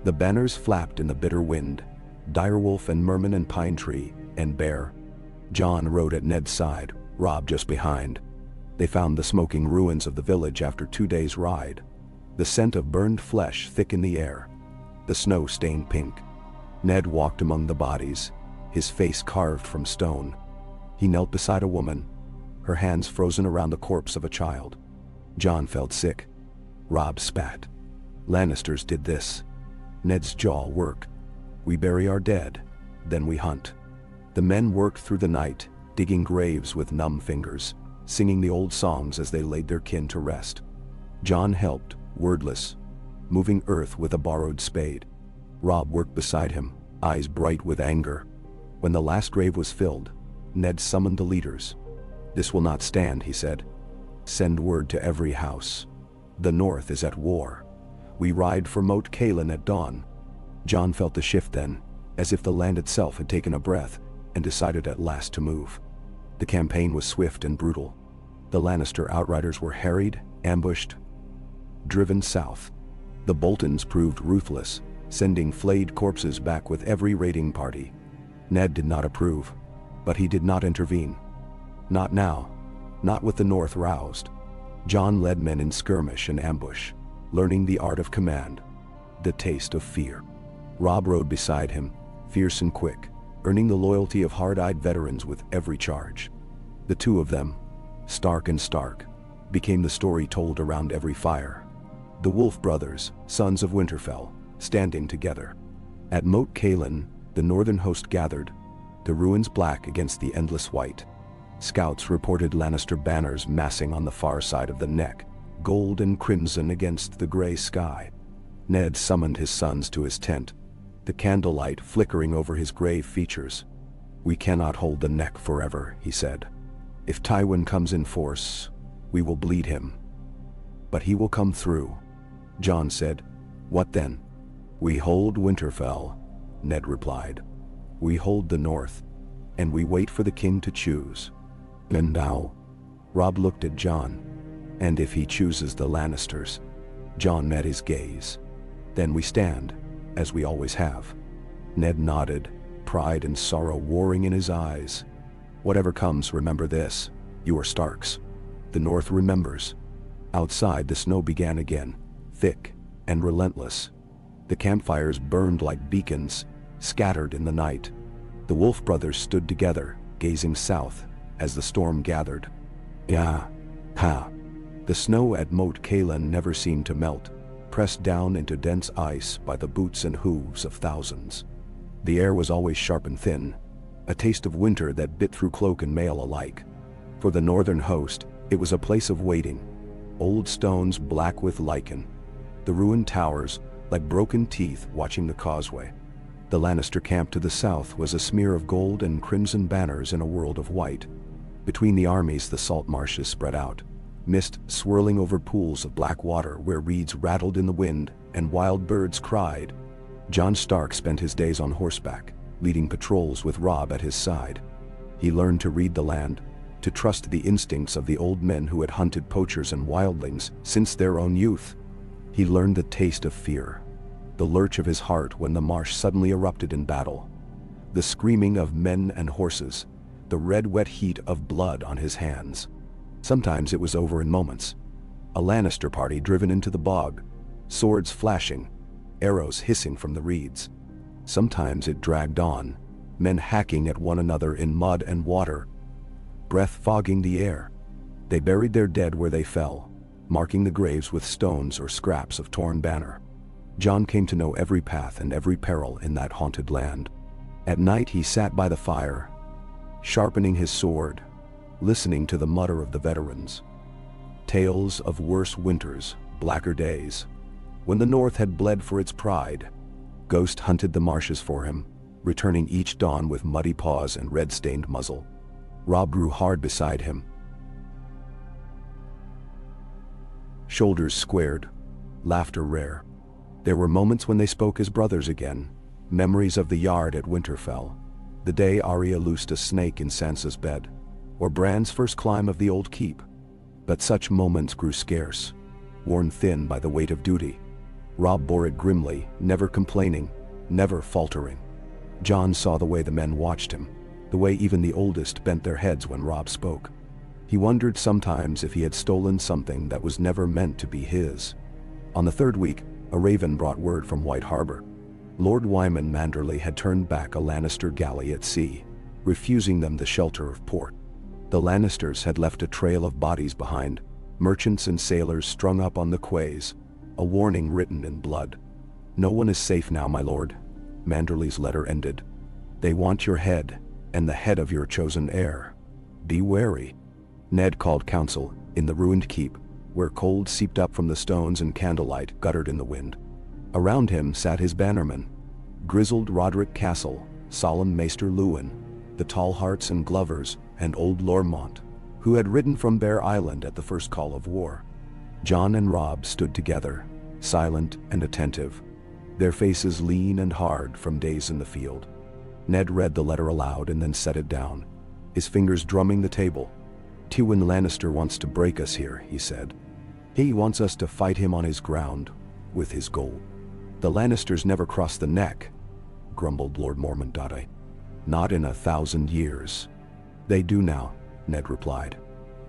The banners flapped in the bitter wind, direwolf and merman and pine tree and bear. Jon rode at Ned's side, Robb just behind. They found the smoking ruins of the village after 2 days' ride. The scent of burned flesh thick in the air, the snow stained pink. Ned walked among the bodies, his face carved from stone. He knelt beside a woman, her hands frozen around the corpse of a child. Jon felt sick. Robb spat. Lannisters did this. Ned's jaw worked. We bury our dead, then we hunt. The men worked through the night, digging graves with numb fingers, singing the old songs as they laid their kin to rest. Jon helped, wordless, moving earth with a borrowed spade. Robb worked beside him, eyes bright with anger. When the last grave was filled, Ned summoned the leaders. "This will not stand," he said. "Send word to every house. The North is at war. We ride for Moat Cailin at dawn." Jon felt the shift then, as if the land itself had taken a breath and decided at last to move. The campaign was swift and brutal. The Lannister outriders were harried, ambushed, driven south. The Boltons proved ruthless, sending flayed corpses back with every raiding party. Ned did not approve, but he did not intervene. Not now, not with the North roused. Jon led men in skirmish and ambush, learning the art of command, the taste of fear. Robb rode beside him, fierce and quick, earning the loyalty of hard-eyed veterans with every charge. The two of them, stark and stark, became the story told around every fire. The Wolf brothers, sons of Winterfell, standing together. At Moat Cailin, the northern host gathered, the ruins black against the endless white. Scouts reported Lannister banners massing on the far side of the neck, gold and crimson against the gray sky. Ned summoned his sons to his tent, the candlelight flickering over his grave features. "We cannot hold the neck forever," he said. "If Tywin comes in force, we will bleed him. But he will come through." Jon said, "What then?" "We hold Winterfell," Ned replied. "We hold the North, and we wait for the king to choose." "And now?" Robb looked at Jon. "And if he chooses the Lannisters?" Jon met his gaze. "Then we stand, as we always have." Ned nodded, pride and sorrow warring in his eyes. "Whatever comes, remember this. You are Starks. The North remembers." Outside, the snow began again, thick and relentless. The campfires burned like beacons, scattered in the night. The Wolf brothers stood together, gazing south, as the storm gathered. "Yeah, ha." The snow at Moat Cailin never seemed to melt, pressed down into dense ice by the boots and hooves of thousands. The air was always sharp and thin, a taste of winter that bit through cloak and mail alike. For the northern host, it was a place of waiting. Old stones black with lichen, the ruined towers like broken teeth watching the causeway. The Lannister camp to the south was a smear of gold and crimson banners in a world of white. Between the armies, the salt marshes spread out, mist swirling over pools of black water where reeds rattled in the wind and wild birds cried. Jon Stark spent his days on horseback, leading patrols with Robb at his side. He learned to read the land, to trust the instincts of the old men who had hunted poachers and wildlings since their own youth. He learned the taste of fear, the lurch of his heart when the marsh suddenly erupted in battle, the screaming of men and horses, the red wet heat of blood on his hands. Sometimes it was over in moments. A Lannister party driven into the bog, swords flashing, arrows hissing from the reeds. Sometimes it dragged on, men hacking at one another in mud and water, breath fogging the air. They buried their dead where they fell, marking the graves with stones or scraps of torn banner. Jon came to know every path and every peril in that haunted land. At night he sat by the fire, sharpening his sword, listening to the mutter of the veterans. Tales of worse winters, blacker days. When the North had bled for its pride, Ghost hunted the marshes for him, returning each dawn with muddy paws and red-stained muzzle. Robb grew hard beside him, shoulders squared, laughter rare. There were moments when they spoke as brothers again, memories of the yard at Winterfell, the day Arya loosed a snake in Sansa's bed, or Bran's first climb of the old keep. But such moments grew scarce, worn thin by the weight of duty. Robb bore it grimly, never complaining, never faltering. Jon saw the way the men watched him, the way even the oldest bent their heads when Robb spoke. He wondered sometimes if he had stolen something that was never meant to be his. On the third week, a raven brought word from White Harbor. Lord Wyman Manderley had turned back a Lannister galley at sea, refusing them the shelter of port. The Lannisters had left a trail of bodies behind, merchants and sailors strung up on the quays, a warning written in blood. "No one is safe now, my lord," Manderley's letter ended. "They want your head, and the head of your chosen heir. Be wary." Ned called council in the ruined keep, where cold seeped up from the stones and candlelight guttered in the wind. Around him sat his bannermen, grizzled Roderick Castle, solemn Maester Luwin, the tall Harts and Glovers, and old Lormont, who had ridden from Bear Island at the first call of war. Jon and Robb stood together, silent and attentive, their faces lean and hard from days in the field. Ned read the letter aloud and then set it down, his fingers drumming the table. "Tywin Lannister wants to break us here," he said. "He wants us to fight him on his ground, with his gold." "The Lannisters never crossed the neck," grumbled Lord Mormont. "Not in 1,000 years." "They do now," Ned replied.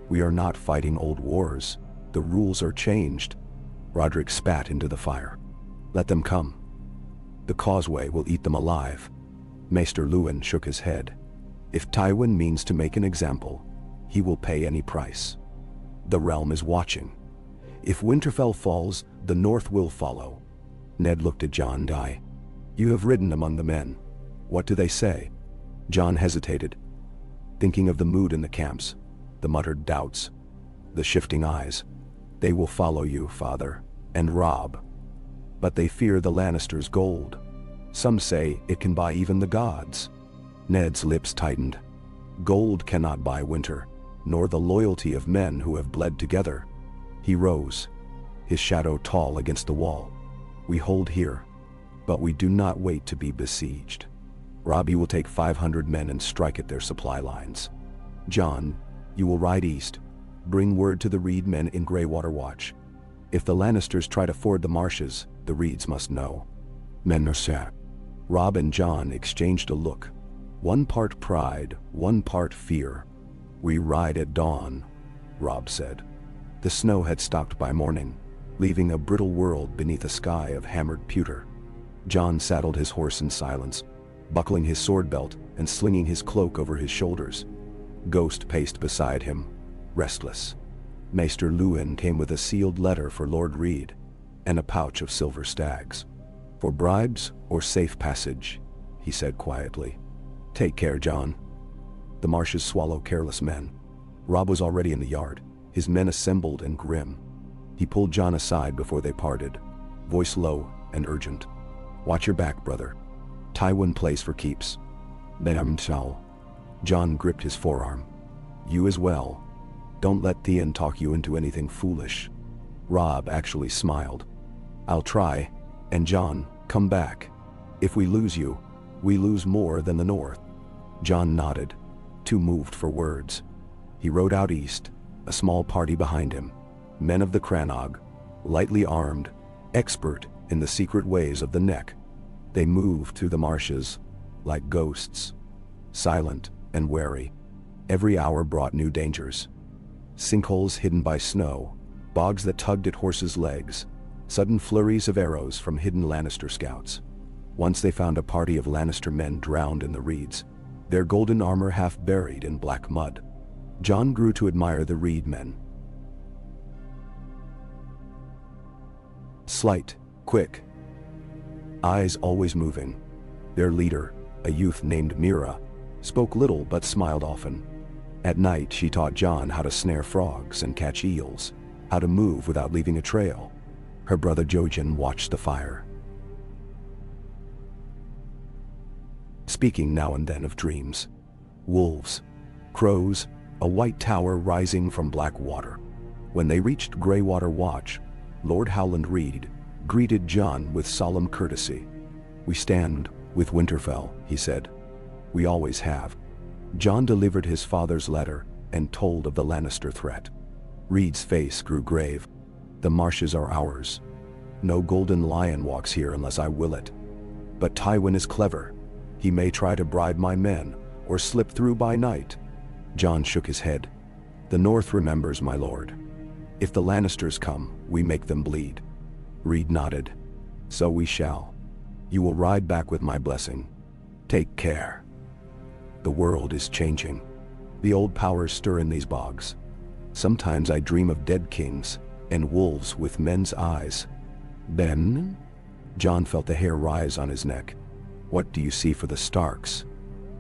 "We are not fighting old wars. The rules are changed." Roderick spat into the fire. "Let them come. The causeway will eat them alive." Maester Luwin shook his head. "If Tywin means to make an example, he will pay any price. The realm is watching. If Winterfell falls, the North will follow." Ned looked at Jon. "You have ridden among the men. What do they say?" Jon hesitated, thinking of the mood in the camps, the muttered doubts, the shifting eyes. "They will follow you, father, and Robb. But they fear the Lannisters' gold. Some say it can buy even the gods." Ned's lips tightened. "Gold cannot buy winter, nor the loyalty of men who have bled together." He rose, his shadow tall against the wall. "We hold here, but we do not wait to be besieged. Robbie will take 500 men and strike at their supply lines. Jon, you will ride east, bring word to the Reed men in Greywater Watch. If the Lannisters try to ford the marshes, the Reeds must know." "Men are set." Robb and Jon exchanged a look, one part pride, one part fear. "We ride at dawn," Robb said. The snow had stopped by morning, leaving a brittle world beneath a sky of hammered pewter. Jon saddled his horse in silence, buckling his sword belt and slinging his cloak over his shoulders. Ghost paced beside him, restless. Maester Luwin came with a sealed letter for Lord Reed, and a pouch of silver stags. "For bribes or safe passage," he said quietly. "Take care, Jon. The marshes swallow careless men." Robb was already in the yard, his men assembled and grim. He pulled Jon aside before they parted, voice low and urgent. "Watch your back, brother. Tywin plays for keeps. Then shall." Jon gripped his forearm. "You as well. Don't let Theon talk you into anything foolish." Robb actually smiled. "I'll try, and Jon, come back. If we lose you, we lose more than the North." Jon nodded, too moved for words. He rode out east, a small party behind him, men of the Crannog, lightly armed, expert in the secret ways of the Neck. They moved through the marshes, like ghosts, silent and wary. Every hour brought new dangers. Sinkholes hidden by snow, bogs that tugged at horses' legs, sudden flurries of arrows from hidden Lannister scouts. Once they found a party of Lannister men drowned in the reeds, their golden armor half buried in black mud. Jon grew to admire the Reed men. Slight, quick, eyes always moving. Their leader, a youth named Mira, spoke little but smiled often. At night she taught Jon how to snare frogs and catch eels, how to move without leaving a trail. Her brother Jojen watched the fire, speaking now and then of dreams. Wolves, crows, a white tower rising from black water. When they reached Greywater Watch, Lord Howland Reed greeted Jon with solemn courtesy. "We stand with Winterfell," he said. We always have. Jon delivered his father's letter and told of the Lannister threat. Reed's face grew grave. The marshes are ours. No golden lion walks here unless I will it. But Tywin is clever. He may try to bribe my men, or slip through by night. Jon shook his head. The North remembers, my lord. If the Lannisters come, we make them bleed. Reed nodded. So we shall. You will ride back with my blessing. Take care. The world is changing. The old powers stir in these bogs. Sometimes I dream of dead kings, and wolves with men's eyes. Ben? Jon felt the hair rise on his neck. What do you see for the Starks?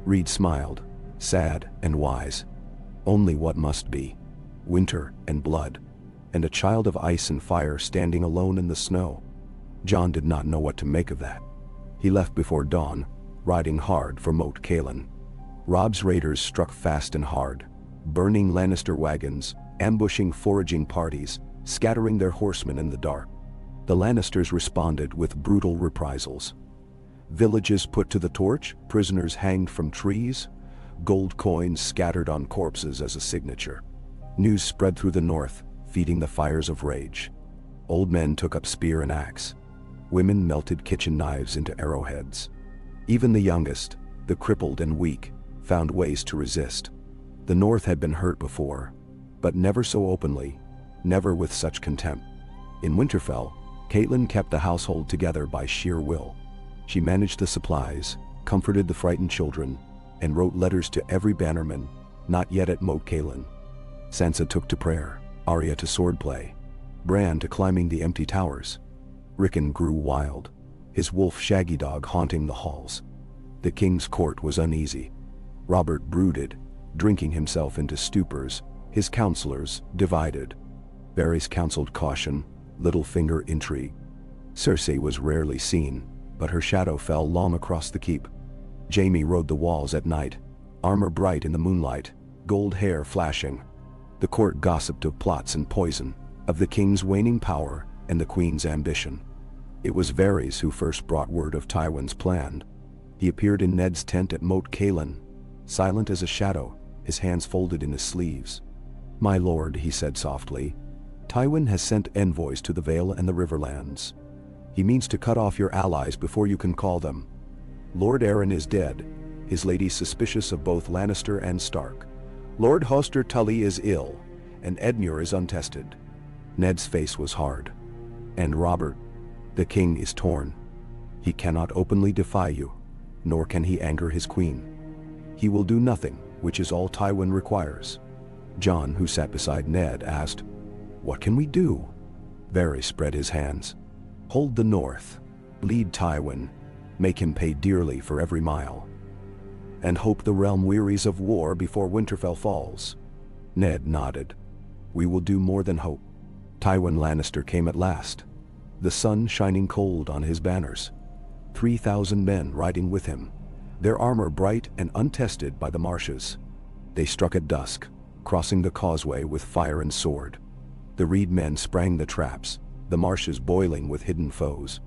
Reed smiled, sad and wise. Only what must be. Winter and blood, and a child of ice and fire standing alone in the snow. Jon did not know what to make of that. He left before dawn, riding hard for Moat Cailin. Robb's raiders struck fast and hard, burning Lannister wagons, ambushing foraging parties, scattering their horsemen in the dark. The Lannisters responded with brutal reprisals. Villages put to the torch, prisoners hanged from trees, gold coins scattered on corpses as a signature. News spread through the north, feeding the fires of rage. Old men took up spear and axe. Women melted kitchen knives into arrowheads. Even the youngest, the crippled and weak, found ways to resist. The North had been hurt before, but never so openly, never with such contempt. In Winterfell, Catelyn kept the household together by sheer will. She managed the supplies, comforted the frightened children, and wrote letters to every bannerman, not yet at Moat Cailin. Sansa took to prayer, Arya to swordplay, Bran to climbing the empty towers. Rickon grew wild, his wolf Shaggy Dog haunting the halls. The king's court was uneasy. Robert brooded, drinking himself into stupors, his counselors divided. Varys counseled caution, Littlefinger intrigue. Cersei was rarely seen, but her shadow fell long across the keep. Jaime rode the walls at night, armor bright in the moonlight, gold hair flashing. The court gossiped of plots and poison, of the king's waning power and the queen's ambition. It was Varys who first brought word of Tywin's plan. He appeared in Ned's tent at Moat Cailin, silent as a shadow, his hands folded in his sleeves. "My lord," he said softly, "Tywin has sent envoys to the Vale and the Riverlands. He means to cut off your allies before you can call them. Lord Arryn is dead, his lady suspicious of both Lannister and Stark. Lord Hoster Tully is ill, and Edmure is untested." Ned's face was hard. "And Robert, the king is torn. He cannot openly defy you, nor can he anger his queen. He will do nothing, which is all Tywin requires." Jon, who sat beside Ned, asked, "What can we do?" Varys spread his hands. "Hold the north, lead Tywin, make him pay dearly for every mile, and hope the realm wearies of war before Winterfell falls." Ned nodded. "We will do more than hope." Tywin Lannister came at last, the sun shining cold on his banners. 3,000 men riding with him, their armor bright and untested by the marshes. They struck at dusk, crossing the causeway with fire and sword. The Reed men sprang the traps, the marshes boiling with hidden foes.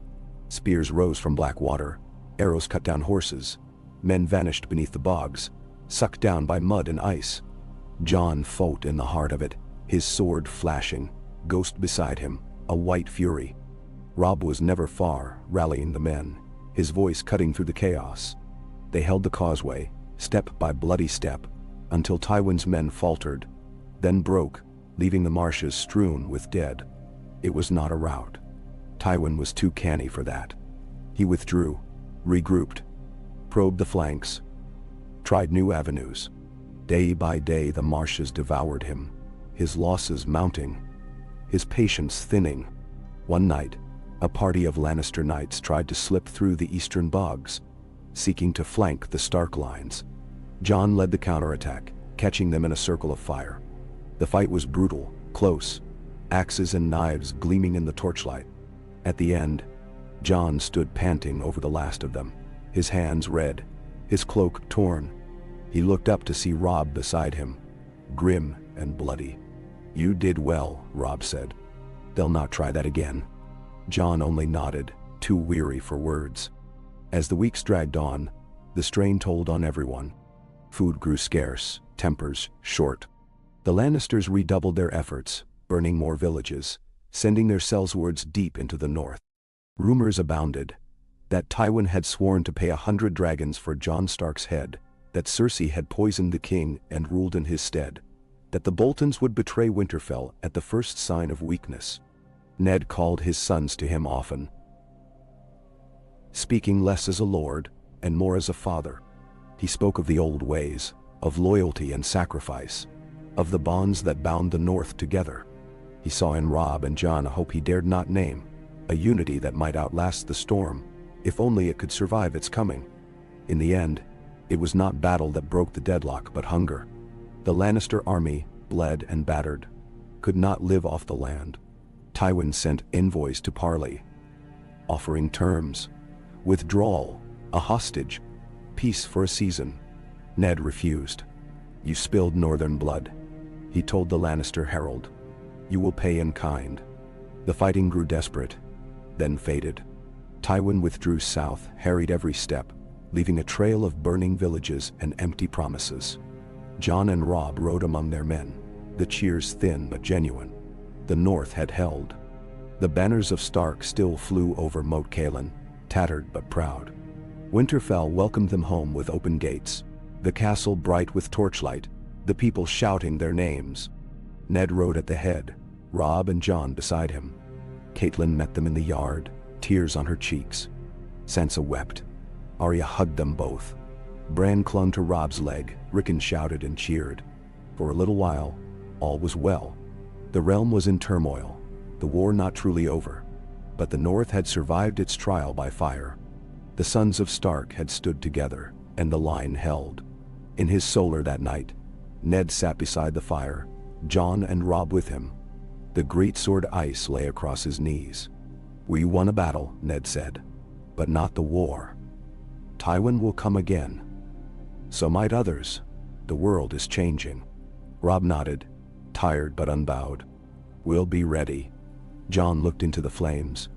Spears rose from black water, arrows cut down horses. Men vanished beneath the bogs, sucked down by mud and ice. Jon fought in the heart of it, his sword flashing, Ghost beside him, a white fury. Robb was never far, rallying the men, his voice cutting through the chaos. They held the causeway, step by bloody step, until Tywin's men faltered, then broke, leaving the marshes strewn with dead. It was not a rout. Tywin was too canny for that. He withdrew, regrouped, probed the flanks, tried new avenues. Day by day the marshes devoured him, his losses mounting, his patience thinning. One night, a party of Lannister knights tried to slip through the eastern bogs, seeking to flank the Stark lines. Jon led the counterattack, catching them in a circle of fire. The fight was brutal, close, axes and knives gleaming in the torchlight. At the end, Jon stood panting over the last of them, his hands red, his cloak torn. He looked up to see Robb beside him, grim and bloody. "You did well," Robb said. "They'll not try that again." Jon only nodded, too weary for words. As the weeks dragged on, The strain told on everyone. Food grew scarce, tempers short. The Lannisters redoubled their efforts, burning more villages, sending their sellswords deep into the north. Rumors abounded that Tywin had sworn to pay 100 dragons for Jon Stark's head, that Cersei had poisoned the king and ruled in his stead, that the Boltons would betray Winterfell at the first sign of weakness. Ned called his sons to him often, speaking less as a lord and more as a father. He spoke of the old ways, of loyalty and sacrifice, of the bonds that bound the North together. He saw in Robb and Jon a hope he dared not name, a unity that might outlast the storm, if only it could survive its coming. In the end, it was not battle that broke the deadlock but hunger. The Lannister army, bled and battered, could not live off the land. Tywin sent envoys to parley, offering terms: withdrawal, a hostage, peace for a season. Ned refused. "You spilled northern blood," he told the Lannister herald. "You will pay in kind." The fighting grew desperate, then faded. Tywin withdrew south, harried every step, leaving a trail of burning villages and empty promises. Jon and Robb rode among their men, the cheers thin but genuine. The North had held. The banners of Stark still flew over Moat Cailin, tattered but proud. Winterfell welcomed them home with open gates, the castle bright with torchlight, the people shouting their names. Ned rode at the head, Robb and Jon beside him. Catelyn met them in the yard, tears on her cheeks. Sansa wept. Arya hugged them both. Bran clung to Robb's leg, Rickon shouted and cheered. For a little while, all was well. The realm was in turmoil, the war not truly over. But the North had survived its trial by fire. The sons of Stark had stood together, and the line held. In his solar that night, Ned sat beside the fire, Jon and Robb with him. The greatsword ice lay across his knees. "We won a battle," Ned said, "but not the war. Tywin will come again. So might others. The world is changing." Robb nodded, tired but unbowed. "We'll be ready." Jon looked into the flames.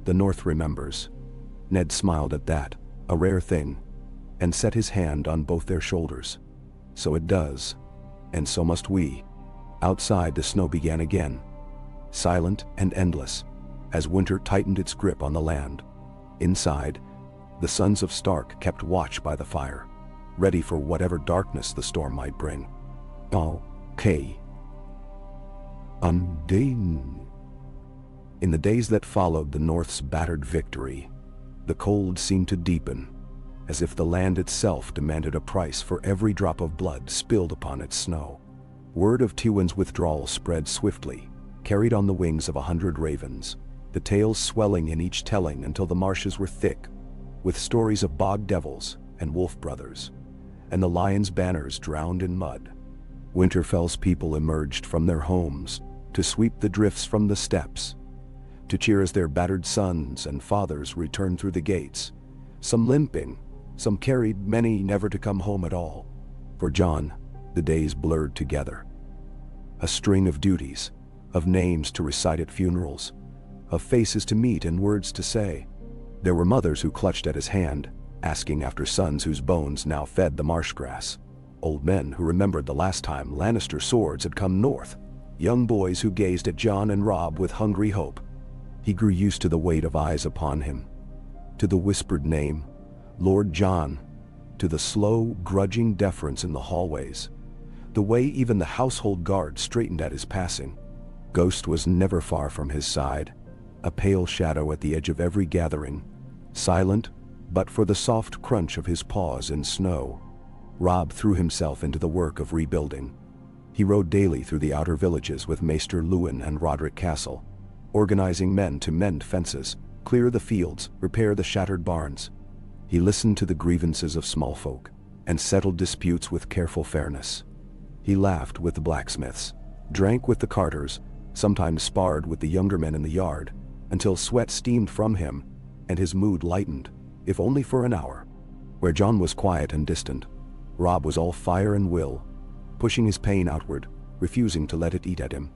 "The North remembers." Ned smiled at that, a rare thing, and set his hand on both their shoulders. "So it does, and so must we." Outside, the snow began again, silent and endless, as winter tightened its grip on the land. Inside, the sons of Stark kept watch by the fire, ready for whatever darkness the storm might bring. Okay. Undead. In the days that followed the North's battered victory, the cold seemed to deepen, as if the land itself demanded a price for every drop of blood spilled upon its snow. Word of Tywin's withdrawal spread swiftly, carried on the wings of 100 ravens, the tales swelling in each telling until the marshes were thick, with stories of bog devils and wolf brothers, and the lion's banners drowned in mud. Winterfell's people emerged from their homes to sweep the drifts from the steppes, to cheer as their battered sons and fathers returned through the gates, some limping, some carried, many never to come home at all. For Jon, the days blurred together. A string of duties, of names to recite at funerals, of faces to meet and words to say. There were mothers who clutched at his hand, asking after sons whose bones now fed the marsh grass. Old men who remembered the last time Lannister swords had come north. Young boys who gazed at Jon and Robb with hungry hope. He grew used to the weight of eyes upon him, to the whispered name, Lord Jon, to the slow, grudging deference in the hallways, the way even the household guard straightened at his passing. Ghost was never far from his side, a pale shadow at the edge of every gathering, silent but for the soft crunch of his paws in snow. Robb threw himself into the work of rebuilding. He rode daily through the outer villages with Maester Luwin and Roderick Castle, organizing men to mend fences, clear the fields, repair the shattered barns. He listened to the grievances of small folk and settled disputes with careful fairness. He laughed with the blacksmiths, drank with the carters, sometimes sparred with the younger men in the yard, until sweat steamed from him and his mood lightened, if only for an hour. Where Jon was quiet and distant, Robb was all fire and will, pushing his pain outward, refusing to let it eat at him.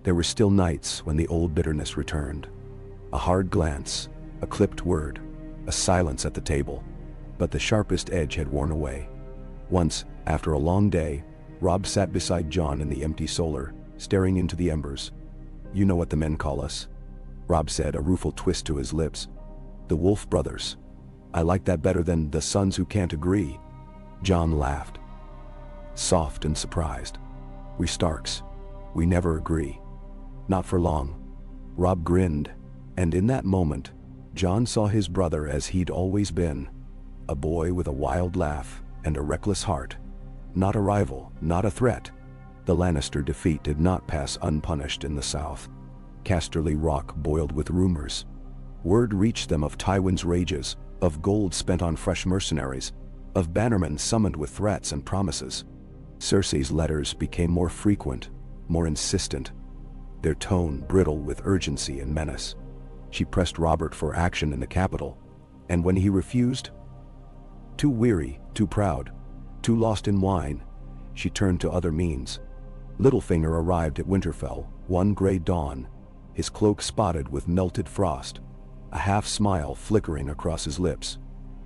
There were still nights when the old bitterness returned. A hard glance, a clipped word, a silence at the table. but the sharpest edge had worn away. Once, after a long day, Robb sat beside Jon in the empty solar, staring into the embers. "You know what the men call us," Robb said, a rueful twist to his lips. "The Wolf Brothers. I like that better than the Sons Who Can't Agree." Jon laughed, soft and surprised. "We Starks. We never agree." "Not for long." Robb grinned, and in that moment, Jon saw his brother as he'd always been. A boy with a wild laugh and a reckless heart. Not a rival, not a threat. The Lannister defeat did not pass unpunished in the south. Casterly Rock boiled with rumors. Word reached them of Tywin's rages, of gold spent on fresh mercenaries, of bannermen summoned with threats and promises. Cersei's letters became more frequent, more insistent, their tone brittle with urgency and menace. She pressed Robert for action in the capital, and when he refused, too weary, too proud, too lost in wine, she turned to other means. Littlefinger arrived at Winterfell one gray dawn, his cloak spotted with melted frost, a half-smile flickering across his lips.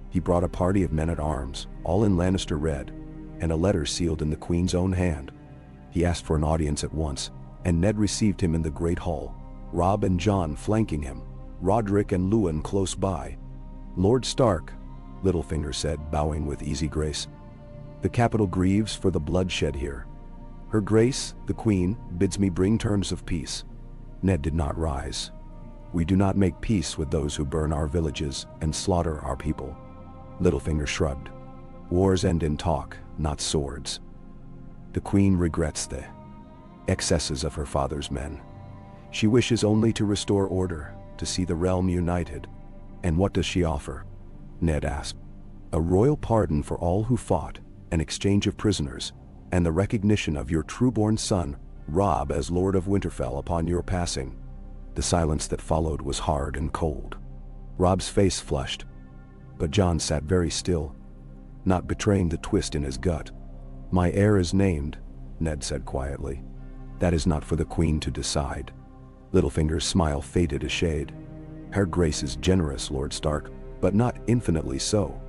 He brought a party of men-at-arms, all in Lannister red, and a letter sealed in the Queen's own hand. He asked for an audience at once, and Ned received him in the Great Hall, Robb and Jon flanking him, Roderick and Luwin close by. "Lord Stark," Littlefinger said, bowing with easy grace, "the capital grieves for the bloodshed here. Her Grace, the Queen, bids me bring terms of peace." Ned did not rise. "We do not make peace with those who burn our villages and slaughter our people." Littlefinger shrugged. "Wars end in talk, not swords. The Queen regrets the excesses of her father's men. She wishes only to restore order, to see the realm united." "And what does she offer?" Ned asked. "A royal pardon for all who fought, an exchange of prisoners, and the recognition of your true-born son, Robb, as Lord of Winterfell upon your passing." The silence that followed was hard and cold. Robb's face flushed, but Jon sat very still, not betraying the twist in his gut. "My heir is named," Ned said quietly. "That is not for the Queen to decide." Littlefinger's smile faded a shade. "Her Grace is generous, Lord Stark, but not infinitely so.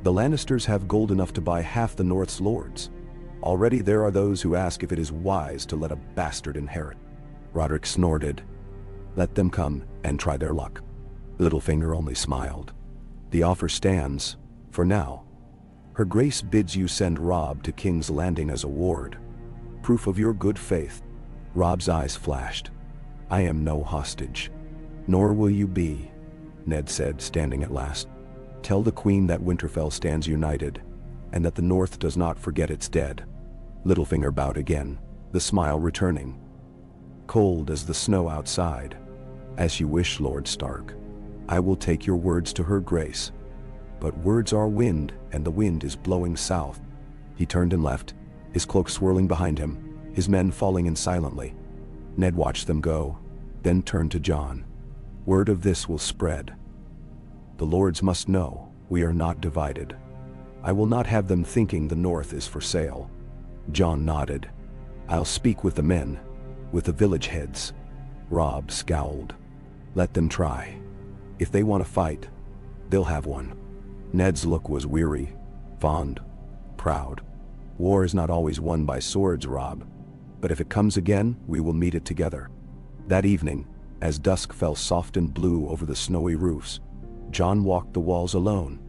The Lannisters have gold enough to buy half the North's lords. Already there are those who ask if it is wise to let a bastard inherit." Roderick snorted. "Let them come and try their luck." Littlefinger only smiled. "The offer stands, for now. Her Grace bids you send Robb to King's Landing as a ward. Proof of your good faith." Robb's eyes flashed. "I am no hostage." "Nor will you be," Ned said, standing at last. "Tell the Queen that Winterfell stands united, and that the North does not forget its dead." Littlefinger bowed again, the smile returning. "Cold as the snow outside. As you wish, Lord Stark. I will take your words to her Grace. But words are wind, and the wind is blowing south." He turned and left, his cloak swirling behind him, his men falling in silently. Ned watched them go, then turned to Jon. "Word of this will spread. The lords must know we are not divided. I will not have them thinking the North is for sale." Jon nodded. "I'll speak with the men, with the village heads." Robb scowled. "Let them try. If they want to fight, they'll have one." Ned's look was weary, fond, proud. "War is not always won by swords, Robb. But if it comes again, we will meet it together." That evening, as dusk fell soft and blue over the snowy roofs, Jon walked the walls alone,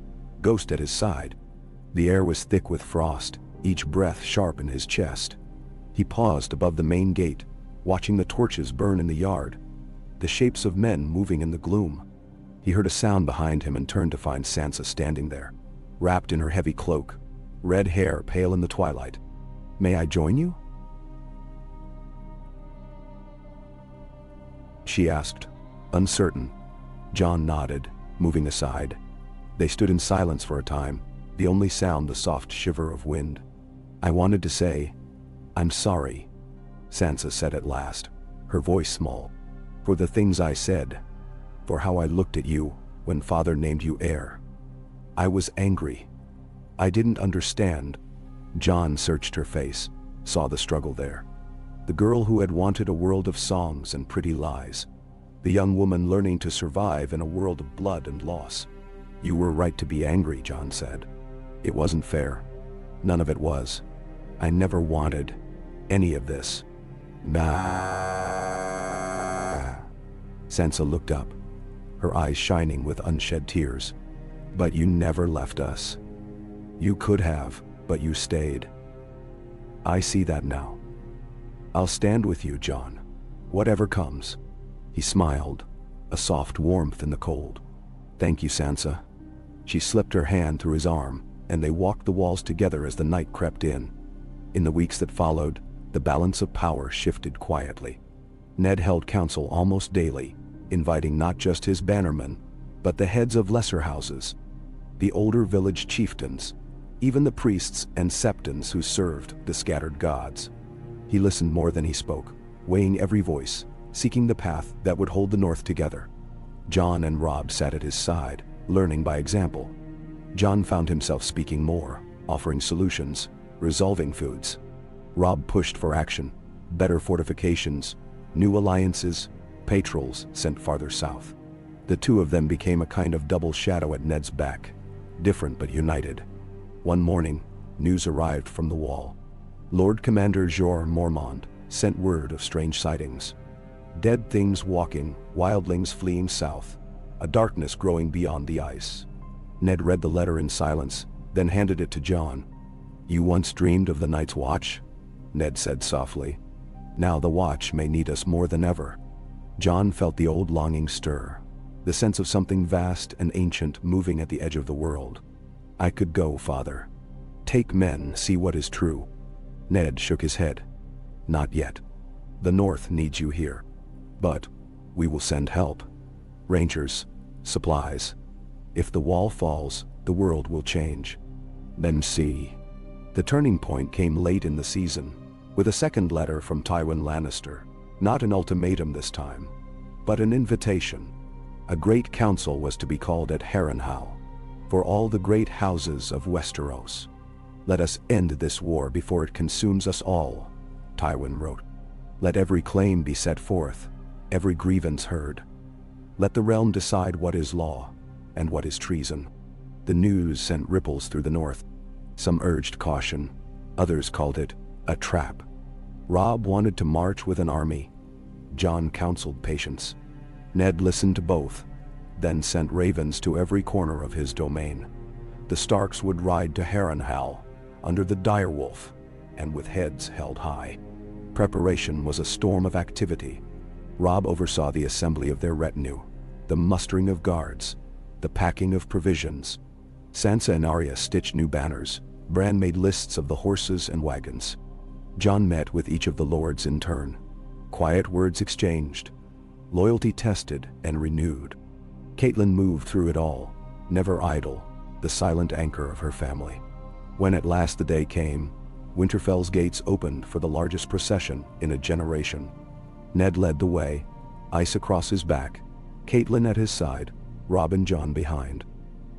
Ghost at his side. The air was thick with frost, each breath sharp in his chest. He paused above the main gate, watching the torches burn in the yard, the shapes of men moving in the gloom. He heard a sound behind him and turned to find Sansa standing there, wrapped in her heavy cloak, red hair pale in the twilight. "May I join you?" she asked, uncertain. Jon nodded, moving aside. They stood in silence for a time, the only sound the soft shiver of wind. "I wanted to say, I'm sorry," Sansa said at last, her voice small, "for the things I said, for how I looked at you when Father named you heir. I was angry. I didn't understand." Jon searched her face, saw the struggle there. The girl who had wanted a world of songs and pretty lies. The young woman learning to survive in a world of blood and loss. You were right to be angry, Jon said. It wasn't fair. None of it was. I never wanted any of this. Nah. Sansa looked up, her eyes shining with unshed tears. But you never left us. You could have, but you stayed. I see that now. I'll stand with you, Jon. Whatever comes. He smiled, a soft warmth in the cold. Thank you, Sansa. She slipped her hand through his arm, and they walked the walls together as the night crept in. In the weeks that followed, the balance of power shifted quietly. Ned held council almost daily, inviting not just his bannermen, but the heads of lesser houses, the older village chieftains, even the priests and septons who served the scattered gods. He listened more than he spoke, weighing every voice, seeking the path that would hold the North together. Jon and Robb sat at his side, learning by example. Jon found himself speaking more, offering solutions, resolving feuds. Robb pushed for action, better fortifications, new alliances, patrols sent farther south. The two of them became a kind of double shadow at Ned's back, different but united. One morning, news arrived from the Wall. Lord Commander Jorah Mormont sent word of strange sightings. Dead things walking, wildlings fleeing south, a darkness growing beyond the ice. Ned read the letter in silence, then handed it to Jon. You once dreamed of the Night's Watch? Ned said softly. Now the Watch may need us more than ever. Jon felt the old longing stir, the sense of something vast and ancient moving at the edge of the world. I could go, Father. Take men, see what is true. Ned shook his head. Not yet. The North needs you here. But we will send help. Rangers, supplies. If the wall falls, the world will change. Then see. The turning point came late in the season, with a second letter from Tywin Lannister. Not an ultimatum this time, but an invitation. A great council was to be called at Harrenhal, for all the great houses of Westeros. Let us end this war before it consumes us all, Tywin wrote. Let every claim be set forth, every grievance heard. Let the realm decide what is law, and what is treason. The news sent ripples through the North. Some urged caution, others called it a trap. Robb wanted to march with an army. Jon counseled patience. Ned listened to both, then sent ravens to every corner of his domain. The Starks would ride to Harrenhal, under the direwolf, and with heads held high. Preparation was a storm of activity. Robb oversaw the assembly of their retinue, the mustering of guards, the packing of provisions. Sansa and Arya stitched new banners. Bran made lists of the horses and wagons. Jon met with each of the lords in turn. Quiet words exchanged, loyalty tested and renewed. Catelyn moved through it all, never idle, the silent anchor of her family. When at last the day came, Winterfell's gates opened for the largest procession in a generation. Ned led the way, ice across his back, Catelyn at his side, Robb and Jon behind.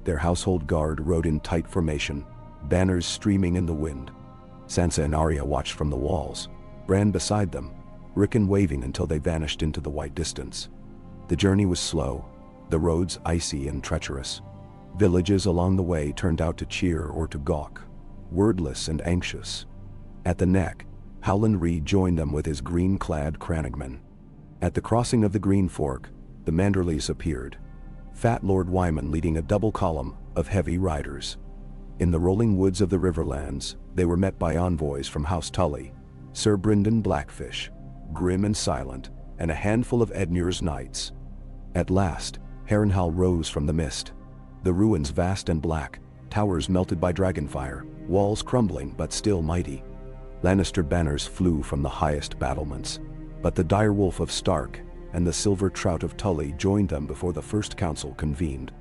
Their household guard rode in tight formation, banners streaming in the wind. Sansa and Arya watched from the walls, Bran beside them, Rickon waving until they vanished into the white distance. The journey was slow, the roads icy and treacherous. Villages along the way turned out to cheer or to gawk, wordless and anxious. At the neck, Howland Reed joined them with his green-clad crannogmen. At the crossing of the Green Fork, the Manderleys appeared, Fat Lord Wyman leading a double column of heavy riders. In the rolling woods of the Riverlands, they were met by envoys from House Tully, Sir Brynden Blackfish, grim and silent, and a handful of Edmure's knights. At last, Harrenhal rose from the mist. The ruins vast and black, towers melted by dragonfire, walls crumbling but still mighty. Lannister banners flew from the highest battlements, but the direwolf of Stark and the silver trout of Tully joined them before the first council convened.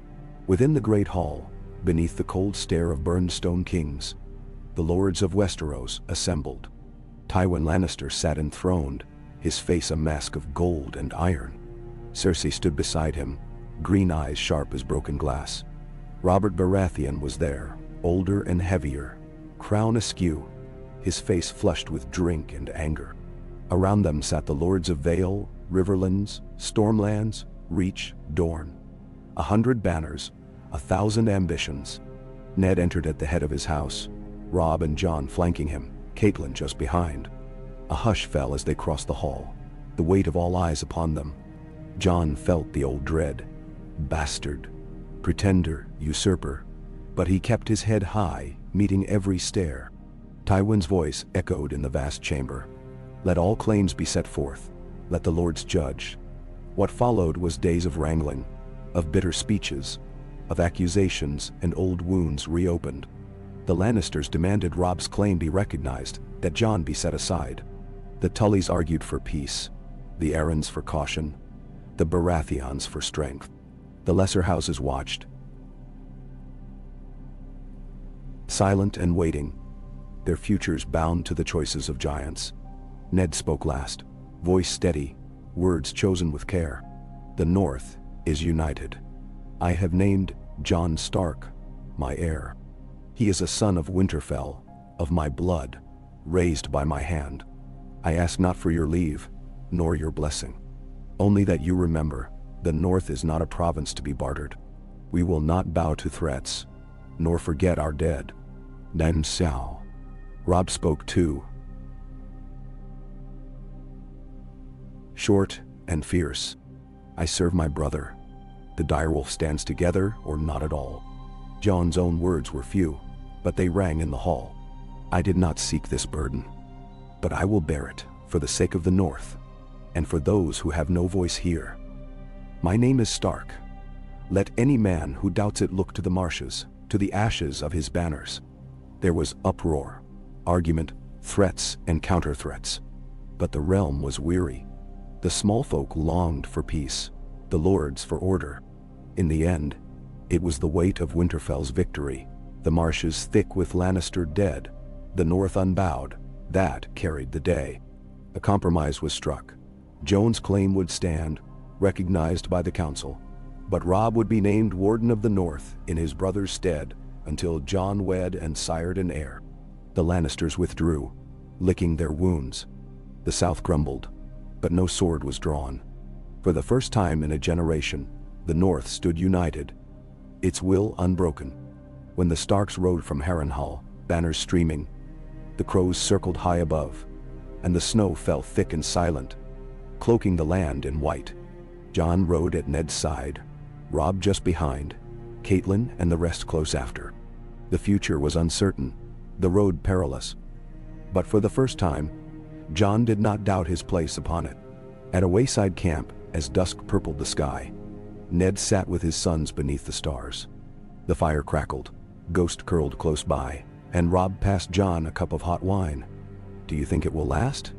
Within the great hall, beneath the cold stare of burned stone kings, the lords of Westeros assembled. Tywin Lannister sat enthroned, his face a mask of gold and iron. Cersei stood beside him, green eyes sharp as broken glass. Robert Baratheon was there, older and heavier, crown askew, his face flushed with drink and anger. Around them sat the lords of Vale, Riverlands, Stormlands, Reach, Dorne. 100 banners, 1,000 ambitions. Ned entered at the head of his house, Rob and John flanking him, Cailin just behind. A hush fell as they crossed the hall, the weight of all eyes upon them. John felt the old dread. Bastard, pretender, usurper. But he kept his head high, meeting every stare. Tywin's voice echoed in the vast chamber. Let all claims be set forth. Let the lords judge. What followed was days of wrangling, of bitter speeches, of accusations and old wounds reopened. The Lannisters demanded Robb's claim be recognized, that Jon be set aside. The Tullys argued for peace, the Arryns for caution, the Baratheons for strength. The lesser houses watched, silent and waiting, their futures bound to the choices of giants. Ned spoke last, voice steady, words chosen with care. The North is united. I have named Jon Stark, my heir. He is a son of Winterfell, of my blood, raised by my hand. I ask not for your leave, nor your blessing. Only that you remember, the North is not a province to be bartered. We will not bow to threats, nor forget our dead. Nan Xiao. Robb spoke too. Short and fierce. I serve my brother. The direwolf stands together or not at all. Jon's own words were few, but they rang in the hall. I did not seek this burden, but I will bear it for the sake of the North, and for those who have no voice here. My name is Stark. Let any man who doubts it look to the marshes, to the ashes of his banners. There was uproar, argument, threats and counter-threats. But the realm was weary. The small folk longed for peace, the lords for order. In the end, it was the weight of Winterfell's victory, the marshes thick with Lannister dead, the North unbowed, that carried the day. A compromise was struck. Jon's claim would stand, recognized by the council, but Robb would be named Warden of the North in his brother's stead until Jon wed and sired an heir. The Lannisters withdrew, licking their wounds. The South grumbled, but no sword was drawn. For the first time in a generation, the North stood united, its will unbroken. When the Starks rode from Harrenhal, banners streaming, the crows circled high above, and the snow fell thick and silent, cloaking the land in white. Jon rode at Ned's side, Robb just behind, Cailin and the rest close after. The future was uncertain, the road perilous. But for the first time, Jon did not doubt his place upon it. At a wayside camp, as dusk purpled the sky, Ned sat with his sons beneath the stars. The fire crackled, Ghost curled close by, and Robb passed Jon a cup of hot wine. Do you think it will last?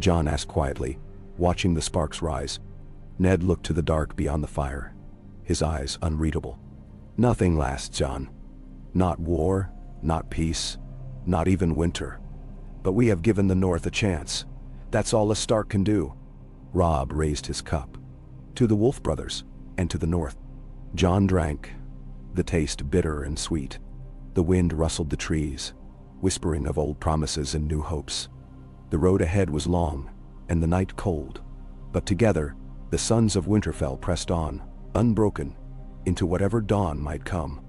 Jon asked quietly, watching the sparks rise. Ned looked to the dark beyond the fire, his eyes unreadable. Nothing lasts, Jon. Not war, not peace, not even winter. But we have given the North a chance. That's all a Stark can do. Robb raised his cup. To the Wolf brothers, and to the North. Jon drank, the taste bitter and sweet. The wind rustled the trees, whispering of old promises and new hopes. The road ahead was long, and the night cold. But together, the sons of Winterfell pressed on, unbroken, into whatever dawn might come.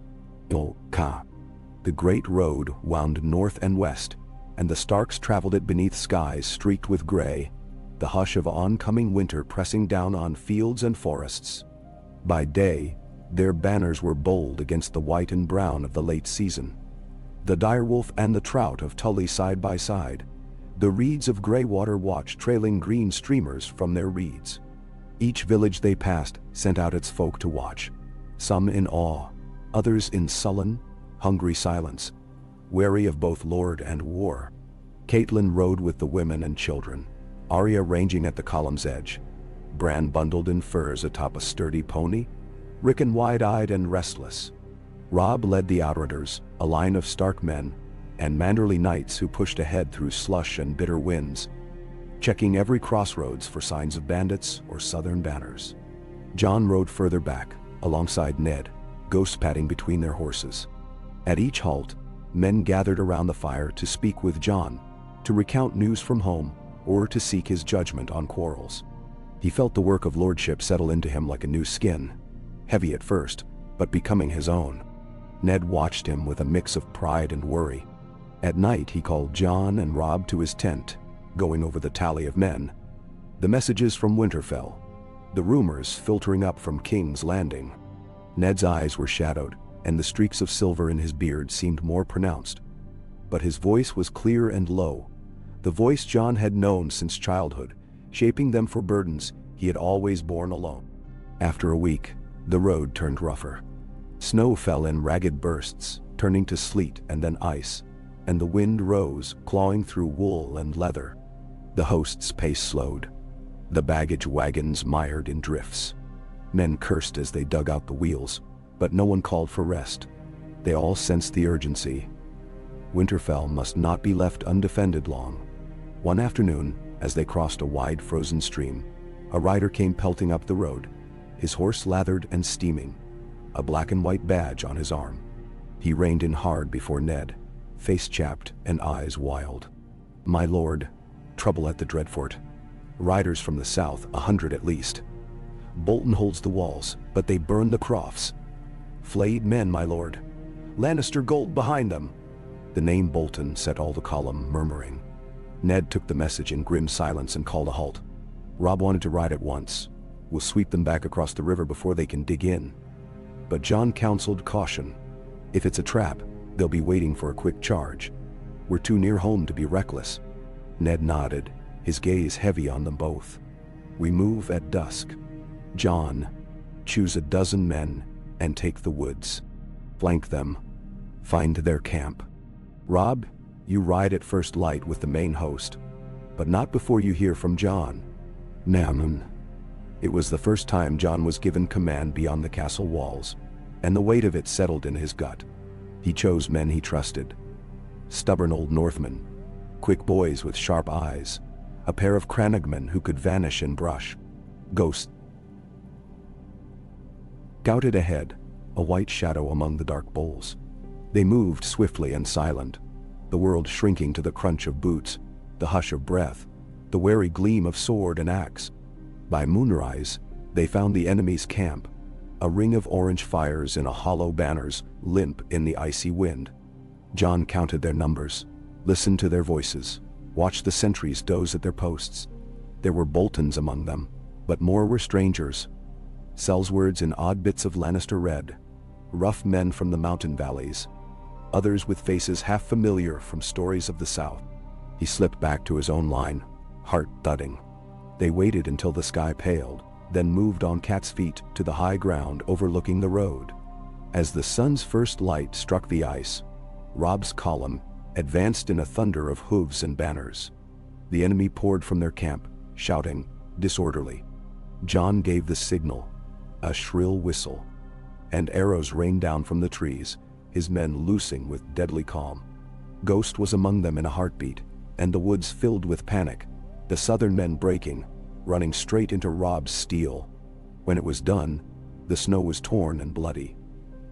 The great road wound north and west, and the Starks traveled it beneath skies streaked with gray, the hush of oncoming winter pressing down on fields and forests. By day, their banners were bold against the white and brown of the late season. The direwolf and the trout of Tully side by side, the reeds of Greywater watched trailing green streamers from their reeds. Each village they passed sent out its folk to watch, some in awe, others in sullen, hungry silence, wary of both lord and war. Cailin rode with the women and children, Arya ranging at the column's edge, Bran bundled in furs atop a sturdy pony, Rickon wide-eyed and restless. Robb led the Outriders, a line of Stark men, and Manderly knights who pushed ahead through slush and bitter winds, checking every crossroads for signs of bandits or southern banners. Jon rode further back, alongside Ned, ghost padding between their horses. At each halt, men gathered around the fire to speak with Jon, to recount news from home, or to seek his judgment on quarrels. He felt the work of lordship settle into him like a new skin, heavy at first, but becoming his own. Ned watched him with a mix of pride and worry. At night he called Jon and Robb to his tent, going over the tally of men, the messages from Winterfell, the rumors filtering up from King's Landing. Ned's eyes were shadowed, and the streaks of silver in his beard seemed more pronounced. But his voice was clear and low, the voice Jon had known since childhood, shaping them for burdens he had always borne alone. After a week, the road turned rougher. Snow fell in ragged bursts, turning to sleet and then ice, and the wind rose, clawing through wool and leather. The host's pace slowed. The baggage wagons mired in drifts. Men cursed as they dug out the wheels, but no one called for rest. They all sensed the urgency. Winterfell must not be left undefended long. One afternoon, as they crossed a wide frozen stream, a rider came pelting up the road, his horse lathered and steaming, a black and white badge on his arm. He reined in hard before Ned, face chapped and eyes wild. "My lord, trouble at the Dreadfort. Riders from the south, 100 at least. Bolton holds the walls, but they burn the crofts. Flayed men, my lord. Lannister gold behind them." The name Bolton set all the column murmuring. Ned took the message in grim silence and called a halt. Robb wanted to ride at once. "We'll sweep them back across the river before they can dig in." But Jon counseled caution. "If it's a trap, they'll be waiting for a quick charge. We're too near home to be reckless." Ned nodded, his gaze heavy on them both. "We move at dusk. Jon, choose a dozen men and take the woods. Flank them. Find their camp. Robb, you ride at first light with the main host, but not before you hear from Jon." Mammon. It was the first time Jon was given command beyond the castle walls, and the weight of it settled in his gut. He chose men he trusted. Stubborn old Northmen, quick boys with sharp eyes, a pair of Crannogmen who could vanish in brush. Ghosts scouted ahead, a white shadow among the dark boles. They moved swiftly and silent, the world shrinking to the crunch of boots, the hush of breath, the wary gleam of sword and axe. By moonrise, they found the enemy's camp, a ring of orange fires in a hollow banners, limp in the icy wind. Jon counted their numbers, listened to their voices, watched the sentries doze at their posts. There were Boltons among them, but more were strangers. Sellswords in odd bits of Lannister red, rough men from the mountain valleys, others with faces half familiar from stories of the South. He slipped back to his own line, heart thudding. They waited until the sky paled, then moved on cat's feet to the high ground overlooking the road. As the sun's first light struck the ice, Robb's column advanced in a thunder of hooves and banners. The enemy poured from their camp, shouting, disorderly. Jon gave the signal, a shrill whistle, and arrows rained down from the trees, his men loosing with deadly calm. Ghost was among them in a heartbeat, and the woods filled with panic, the southern men breaking, running straight into Robb's steel. When it was done, the snow was torn and bloody,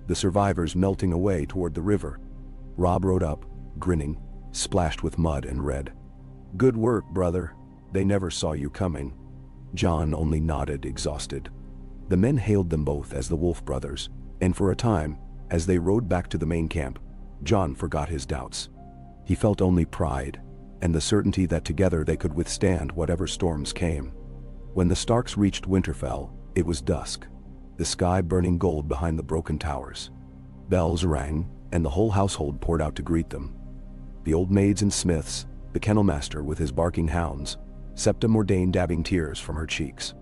the survivors melting away toward the river. Robb rode up, grinning, splashed with mud and red. "Good work, brother. They never saw you coming." Jon only nodded, exhausted. The men hailed them both as the Wolf brothers, and for a time, as they rode back to the main camp, Jon forgot his doubts. He felt only pride, and the certainty that together they could withstand whatever storms came. When the Starks reached Winterfell, it was dusk, the sky burning gold behind the broken towers. Bells rang, and the whole household poured out to greet them. The old maids and smiths, the kennel master with his barking hounds, Septa Mordane dabbing tears from her cheeks.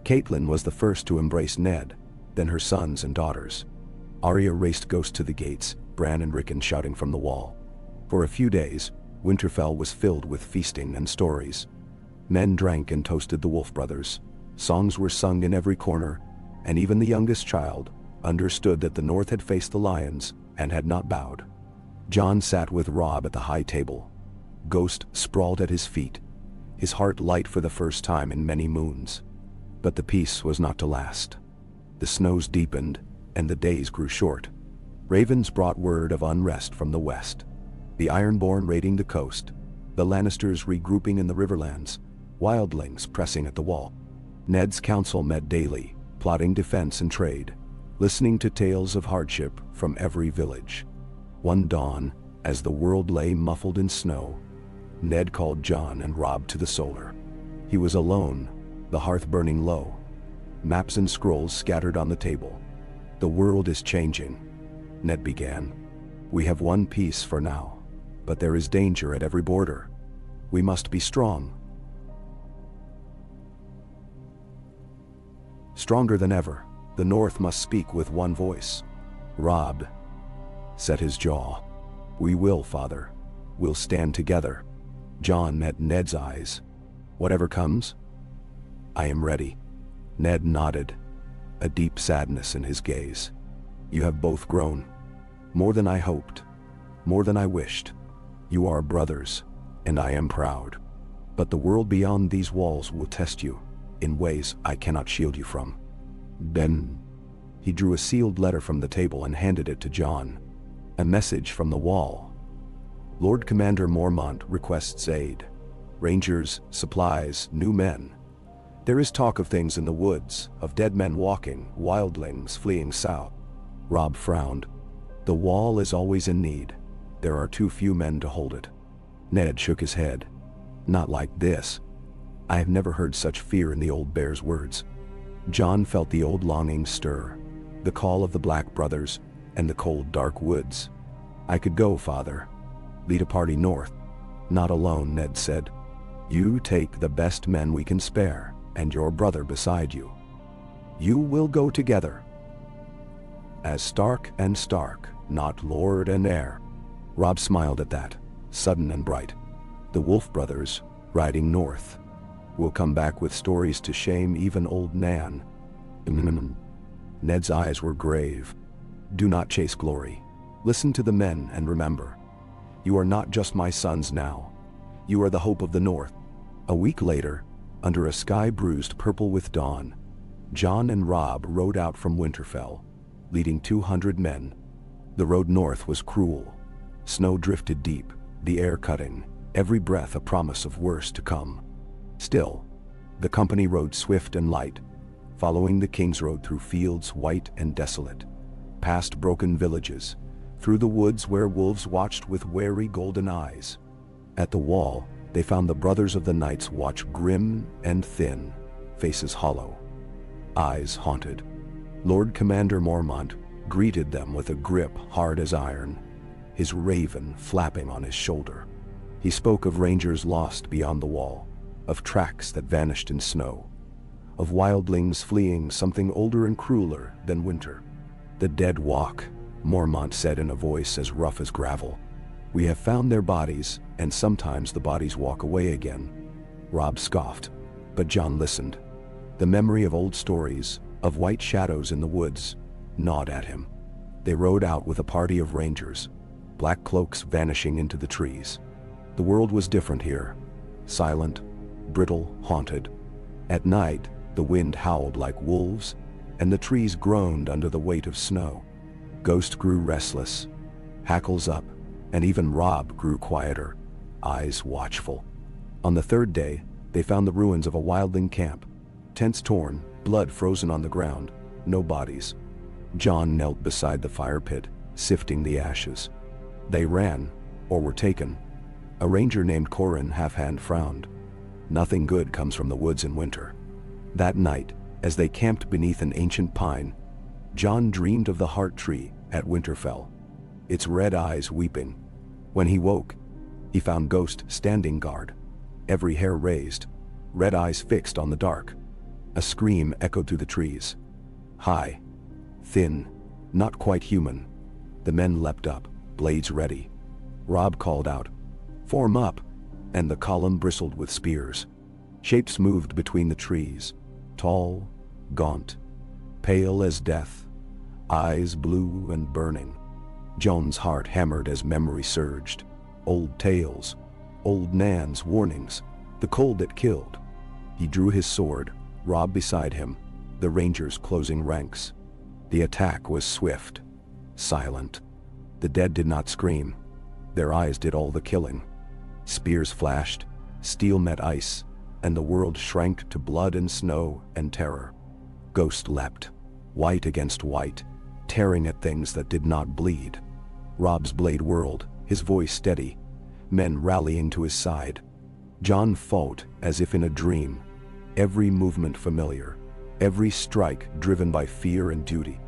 Catelyn was the first to embrace Ned, then her sons and daughters. Arya raced Ghost to the gates, Bran and Rickon shouting from the wall. For a few days, Winterfell was filled with feasting and stories. Men drank and toasted the Wolf brothers. Songs were sung in every corner, and even the youngest child understood that the North had faced the lions and had not bowed. Jon sat with Robb at the high table. Ghost sprawled at his feet, his heart light for the first time in many moons. But the peace was not to last. The snows deepened, and the days grew short. Ravens brought word of unrest from the west. The Ironborn raiding the coast, the Lannisters regrouping in the Riverlands, wildlings pressing at the wall. Ned's council met daily, plotting defense and trade. listening to tales of hardship from every village. One dawn, as the world lay muffled in snow, Ned called John and Rob to the solar. He was alone, the hearth burning low, maps and scrolls scattered on the table. "The world is changing," Ned began. "We have one peace for now, but there is danger at every border. We must be strong. Stronger than ever, the North must speak with one voice." Rob set his jaw. "We will, Father. We'll stand together." John met Ned's eyes. "Whatever comes, I am ready." Ned nodded, a deep sadness in his gaze. "You have both grown. More than I hoped, more than I wished. You are brothers, and I am proud. But the world beyond these walls will test you, in ways I cannot shield you from." Then he drew a sealed letter from the table and handed it to John. A message from the wall. "Lord Commander Mormont requests aid. Rangers, supplies, new men. There is talk of things in the woods, of dead men walking, wildlings fleeing south." Rob frowned. "The wall is always in need. There are too few men to hold it." Ned shook his head. "Not like this." I have never heard such fear in the old bear's words. John felt the old longing stir, the call of the Black Brothers and the cold, dark woods. "I could go, Father. Lead a party north." "Not alone," Ned said. "You take the best men we can spare, and your brother beside you. You will go together as Stark and Stark, not Lord and Heir." Rob smiled at that, sudden and bright. "The Wolf brothers, riding north, will come back with stories to shame even old Nan." Ned's eyes were grave. "Do not chase glory. Listen to the men and remember, you are not just my sons now. You are the hope of the North." A week later, under a sky bruised purple with dawn, John and Rob rode out from Winterfell, leading 200 men. The road north was cruel. Snow drifted deep, the air cutting, every breath a promise of worse to come. Still, the company rode swift and light, following the King's Road through fields white and desolate, past broken villages, through the woods where wolves watched with wary golden eyes. At the wall, they found the Brothers of the Night's Watch grim and thin, faces hollow, eyes haunted. Lord Commander Mormont greeted them with a grip hard as iron, his raven flapping on his shoulder. He spoke of rangers lost beyond the wall, of tracks that vanished in snow, of wildlings fleeing something older and crueler than winter. "The dead walk," Mormont said in a voice as rough as gravel. "We have found their bodies, and sometimes the bodies walk away again." Rob scoffed, but John listened. The memory of old stories, of white shadows in the woods, gnawed at him. They rode out with a party of rangers, black cloaks vanishing into the trees. The world was different here, silent, brittle, haunted. At night, the wind howled like wolves, and the trees groaned under the weight of snow. Ghost grew restless, hackles up, and even Rob grew quieter, eyes watchful. On the third day, they found the ruins of a wildling camp, tents torn, blood frozen on the ground, no bodies. John knelt beside the fire pit, sifting the ashes. They ran, or were taken. A ranger named Corin Halfhand frowned. Nothing good comes from the woods in winter. That night, as they camped beneath an ancient pine, John dreamed of the heart tree at Winterfell, its red eyes weeping. When he woke, he found Ghost standing guard, every hair raised, red eyes fixed on the dark. A scream echoed through the trees. High, thin, not quite human. The men leapt up, blades ready. Rob called out, "Form up!" and the column bristled with spears. Shapes moved between the trees, tall, gaunt, pale as death, eyes blue and burning. Joan's heart hammered as memory surged. Old tales, old Nan's warnings, the cold that killed. He drew his sword, Rob beside him, the rangers closing ranks. The attack was swift, silent. The dead did not scream. Their eyes did all the killing. Spears flashed, steel met ice, and the world shrank to blood and snow and terror. Ghost leapt, white against white, tearing at things that did not bleed. Rob's blade whirled, his voice steady, men rallying to his side. Jon fought as if in a dream, every movement familiar, every strike driven by fear and duty.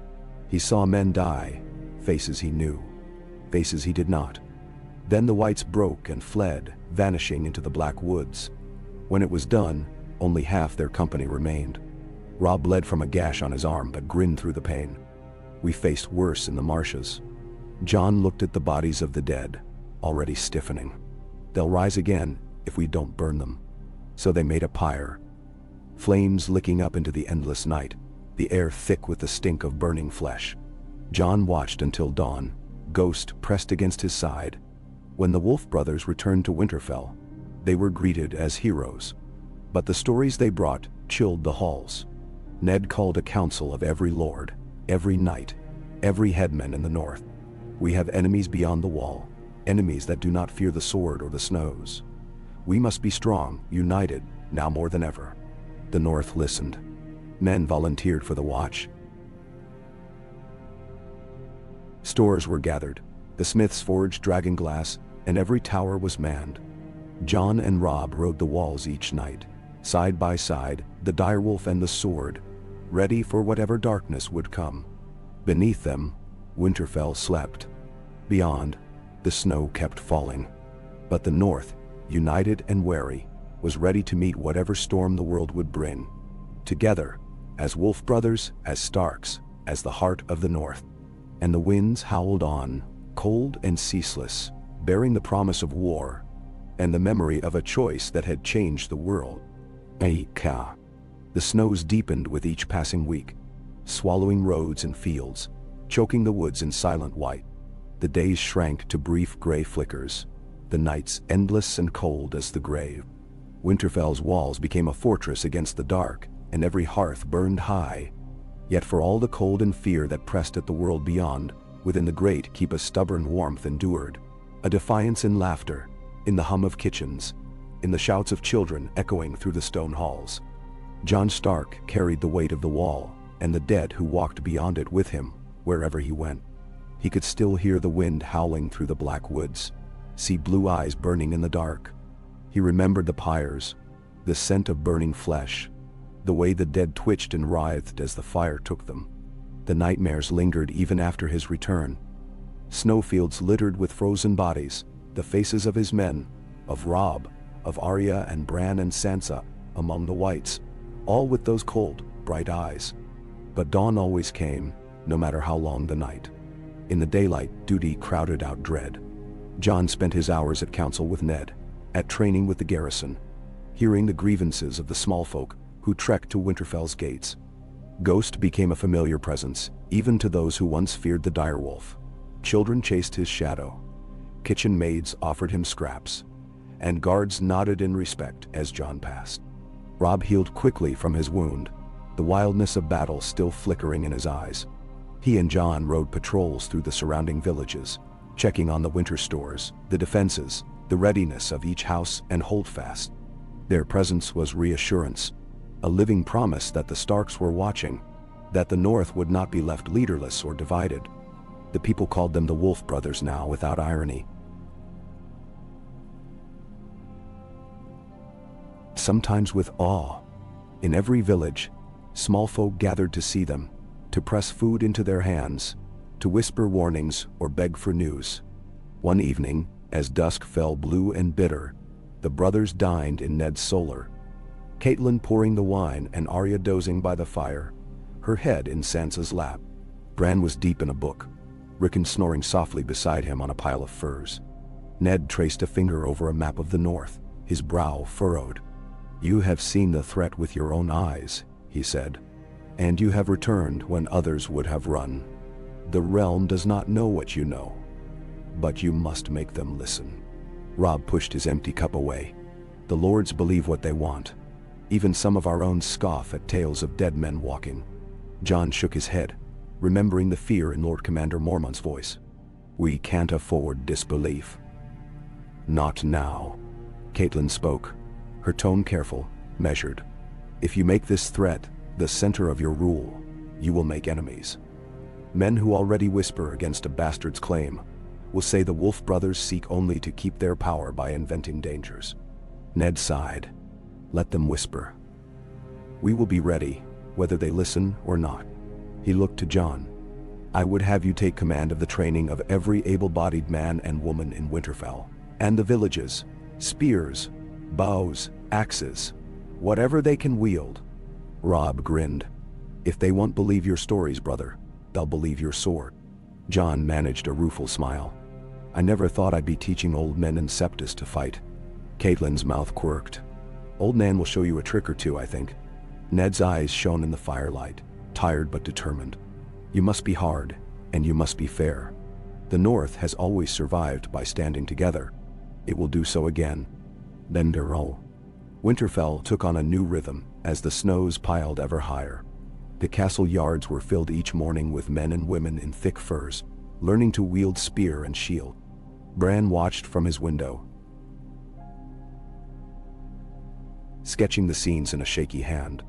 He saw men die, faces he knew, faces he did not. Then the whites broke and fled, vanishing into the black woods. When it was done, only half their company remained. Rob bled from a gash on his arm but grinned through the pain. We faced worse in the marshes. Jon looked at the bodies of the dead, already stiffening. They'll rise again if we don't burn them. So they made a pyre. Flames licking up into the endless night, the air thick with the stink of burning flesh. Jon watched until dawn, Ghost pressed against his side. When the Wolf brothers returned to Winterfell, they were greeted as heroes. But the stories they brought chilled the halls. Ned called a council of every lord, every knight, every headman in the north. We have enemies beyond the wall, enemies that do not fear the sword or the snows. We must be strong, united, now more than ever. The north listened. Men volunteered for the watch. Stores were gathered, the smiths forged dragon glass, and every tower was manned. Jon and Rob rode the walls each night, side by side, the direwolf and the sword, ready for whatever darkness would come. Beneath them, Winterfell slept. Beyond, the snow kept falling. But the north, united and wary, was ready to meet whatever storm the world would bring. Together, as Wolf brothers, as Starks, as the heart of the north. And the winds howled on, cold and ceaseless, bearing the promise of war, and the memory of a choice that had changed the world. The snows deepened with each passing week, swallowing roads and fields, choking the woods in silent white. The days shrank to brief gray flickers, the nights endless and cold as the grave. Winterfell's walls became a fortress against the dark, and every hearth burned high. Yet for all the cold and fear that pressed at the world beyond, within the grate keep a stubborn warmth endured, a defiance in laughter, in the hum of kitchens, in the shouts of children echoing through the stone halls. Jon Stark carried the weight of the wall, and the dead who walked beyond it with him, wherever he went. He could still hear the wind howling through the black woods, see blue eyes burning in the dark. He remembered the pyres, the scent of burning flesh, the way the dead twitched and writhed as the fire took them. The nightmares lingered even after his return. Snowfields littered with frozen bodies, the faces of his men, of Robb, of Arya and Bran and Sansa, among the whites, all with those cold, bright eyes. But dawn always came, no matter how long the night. In the daylight, duty crowded out dread. Jon spent his hours at council with Ned, at training with the garrison, hearing the grievances of the small folk who trekked to Winterfell's gates. Ghost became a familiar presence, even to those who once feared the direwolf. Children chased his shadow. Kitchen maids offered him scraps, and guards nodded in respect as Jon passed. Robb healed quickly from his wound, the wildness of battle still flickering in his eyes. He and Jon rode patrols through the surrounding villages, checking on the winter stores, the defenses, the readiness of each house and holdfast. Their presence was reassurance, a living promise that the Starks were watching, that the North would not be left leaderless or divided. The people called them the Wolf brothers now without irony. Sometimes with awe. In every village, small folk gathered to see them, to press food into their hands, to whisper warnings or beg for news. One evening, as dusk fell blue and bitter, the brothers dined in Ned's solar. Cailin pouring the wine and Arya dozing by the fire, her head in Sansa's lap. Bran was deep in a book, Rickon snoring softly beside him on a pile of furs. Ned traced a finger over a map of the north, his brow furrowed. "You have seen the threat with your own eyes," he said, "and you have returned when others would have run. The realm does not know what you know, but you must make them listen." Robb pushed his empty cup away. "The lords believe what they want. Even some of our own scoff at tales of dead men walking." Jon shook his head, remembering the fear in Lord Commander Mormont's voice. "We can't afford disbelief." "Not now," Cailin spoke, her tone careful, measured. "If you make this threat the center of your rule, you will make enemies. Men who already whisper against a bastard's claim will say the Wolf brothers seek only to keep their power by inventing dangers. Ned sighed. Let them whisper. We will be ready, whether they listen or not. He looked to Jon. I would have you take command of the training of every able-bodied man and woman in Winterfell, and the villages, spears, bows, axes, whatever they can wield. Robb grinned. If they won't believe your stories, brother, they'll believe your sword. Jon managed a rueful smile. I never thought I'd be teaching old men in Septus to fight. Caitlyn's mouth quirked. Old Nan will show you a trick or two, I think. Ned's eyes shone in the firelight, tired but determined. You must be hard, and you must be fair. The North has always survived by standing together. It will do so again. Then Winterfell took on a new rhythm as the snows piled ever higher. The castle yards were filled each morning with men and women in thick furs, learning to wield spear and shield. Bran watched from his window, sketching the scenes in a shaky hand.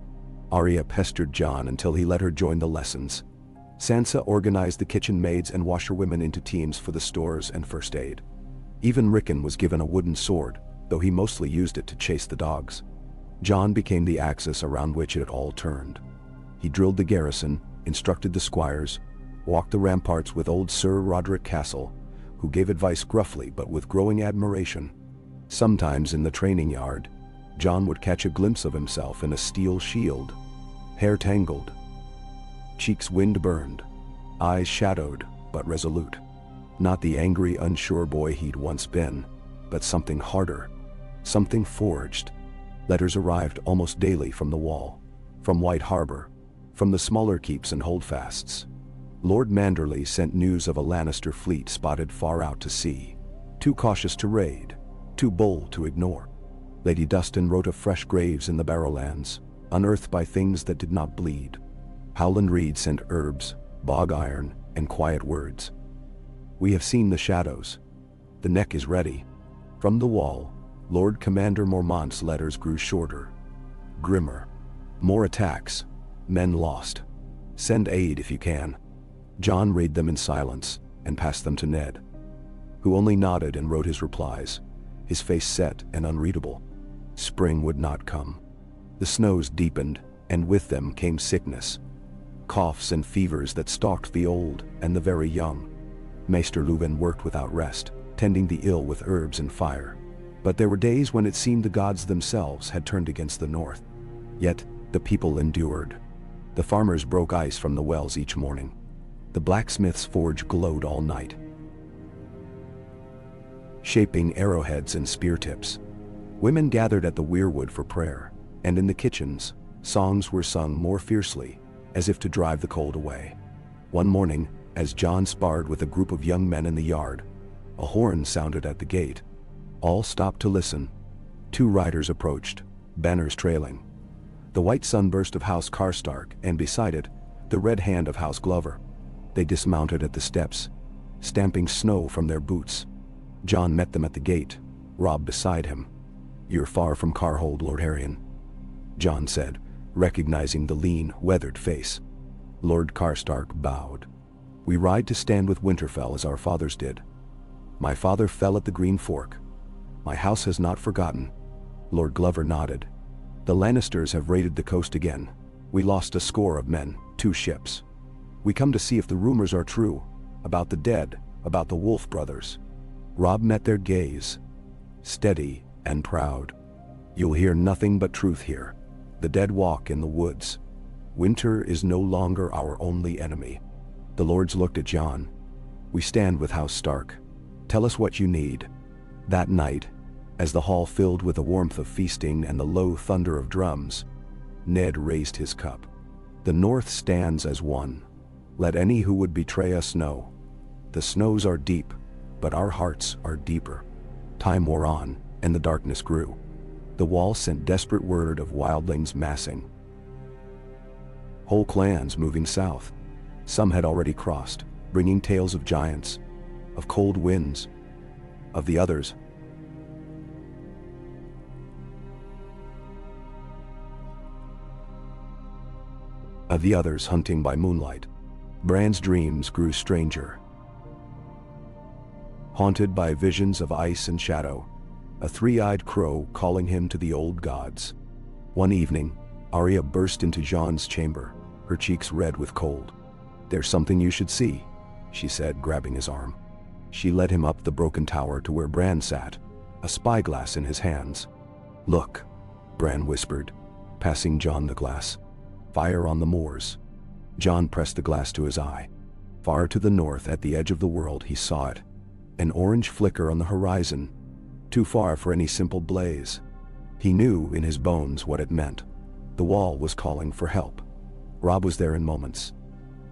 Arya pestered Jon until he let her join the lessons. Sansa organized the kitchen maids and washerwomen into teams for the stores and first aid. Even Rickon was given a wooden sword, though he mostly used it to chase the dogs. Jon became the axis around which it all turned. He drilled the garrison, instructed the squires, walked the ramparts with old Sir Roderick Castle, who gave advice gruffly but with growing admiration. Sometimes in the training yard, Jon would catch a glimpse of himself in a steel shield, hair tangled, cheeks wind-burned, eyes shadowed but resolute. Not the angry, unsure boy he'd once been, but something harder, something forged. Letters arrived almost daily from the Wall, from White Harbor, from the smaller keeps and holdfasts. Lord Manderley sent news of a Lannister fleet spotted far out to sea, too cautious to raid, too bold to ignore. Lady Dustin wrote of fresh graves in the Barrowlands, unearthed by things that did not bleed. Howland Reed sent herbs, bog iron, and quiet words. We have seen the shadows. The neck is ready. From the Wall, Lord Commander Mormont's letters grew shorter, grimmer. More attacks. Men lost. Send aid if you can. Jon read them in silence and passed them to Ned, who only nodded and wrote his replies, his face set and unreadable. Spring would not come. The snows deepened, and with them came sickness. Coughs and fevers that stalked the old and the very young. Maester Luwin worked without rest, tending the ill with herbs and fire. But there were days when it seemed the gods themselves had turned against the North. Yet, the people endured. The farmers broke ice from the wells each morning. The blacksmith's forge glowed all night, shaping arrowheads and spear tips. Women gathered at the weirwood for prayer, and in the kitchens, songs were sung more fiercely, as if to drive the cold away. One morning, as Jon sparred with a group of young men in the yard, a horn sounded at the gate. All stopped to listen. 2 riders approached, banners trailing. The white sunburst of House Karstark, and beside it, the red hand of House Glover. They dismounted at the steps, stamping snow from their boots. Jon met them at the gate, Robb beside him. You're far from Carhold, Lord Harrion, Jon said, recognizing the lean, weathered face. Lord Karstark bowed. We ride to stand with Winterfell as our fathers did. My father fell at the Green Fork. My house has not forgotten. Lord Glover nodded. The Lannisters have raided the coast again. We lost a score of men, 2 ships. We come to see if the rumors are true, about the dead, about the Wolf brothers. Robb met their gaze, steady and proud. You'll hear nothing but truth here. The dead walk in the woods. Winter is no longer our only enemy. The lords looked at Jon. We stand with House Stark. Tell us what you need. That night, as the hall filled with the warmth of feasting and the low thunder of drums, Ned raised his cup. The North stands as one. Let any who would betray us know. The snows are deep, but our hearts are deeper. Time wore on, and the darkness grew. The Wall sent desperate word of wildlings massing. Whole clans moving south. Some had already crossed, bringing tales of giants, of cold winds, of the others. of the others hunting by moonlight. Bran's dreams grew stranger. Haunted by visions of ice and shadow, a three-eyed crow calling him to the old gods. One evening, Arya burst into Jean's chamber, her cheeks red with cold. "There's something you should see," she said, grabbing his arm. She led him up the broken tower to where Bran sat, a spyglass in his hands. "Look," Bran whispered, passing Jon the glass. "Fire on the moors." Jon pressed the glass to his eye. Far to the north, at the edge of the world, he saw it. An orange flicker on the horizon, too far for any simple blaze. He knew in his bones what it meant. The wall was calling for help. Robb was there in moments.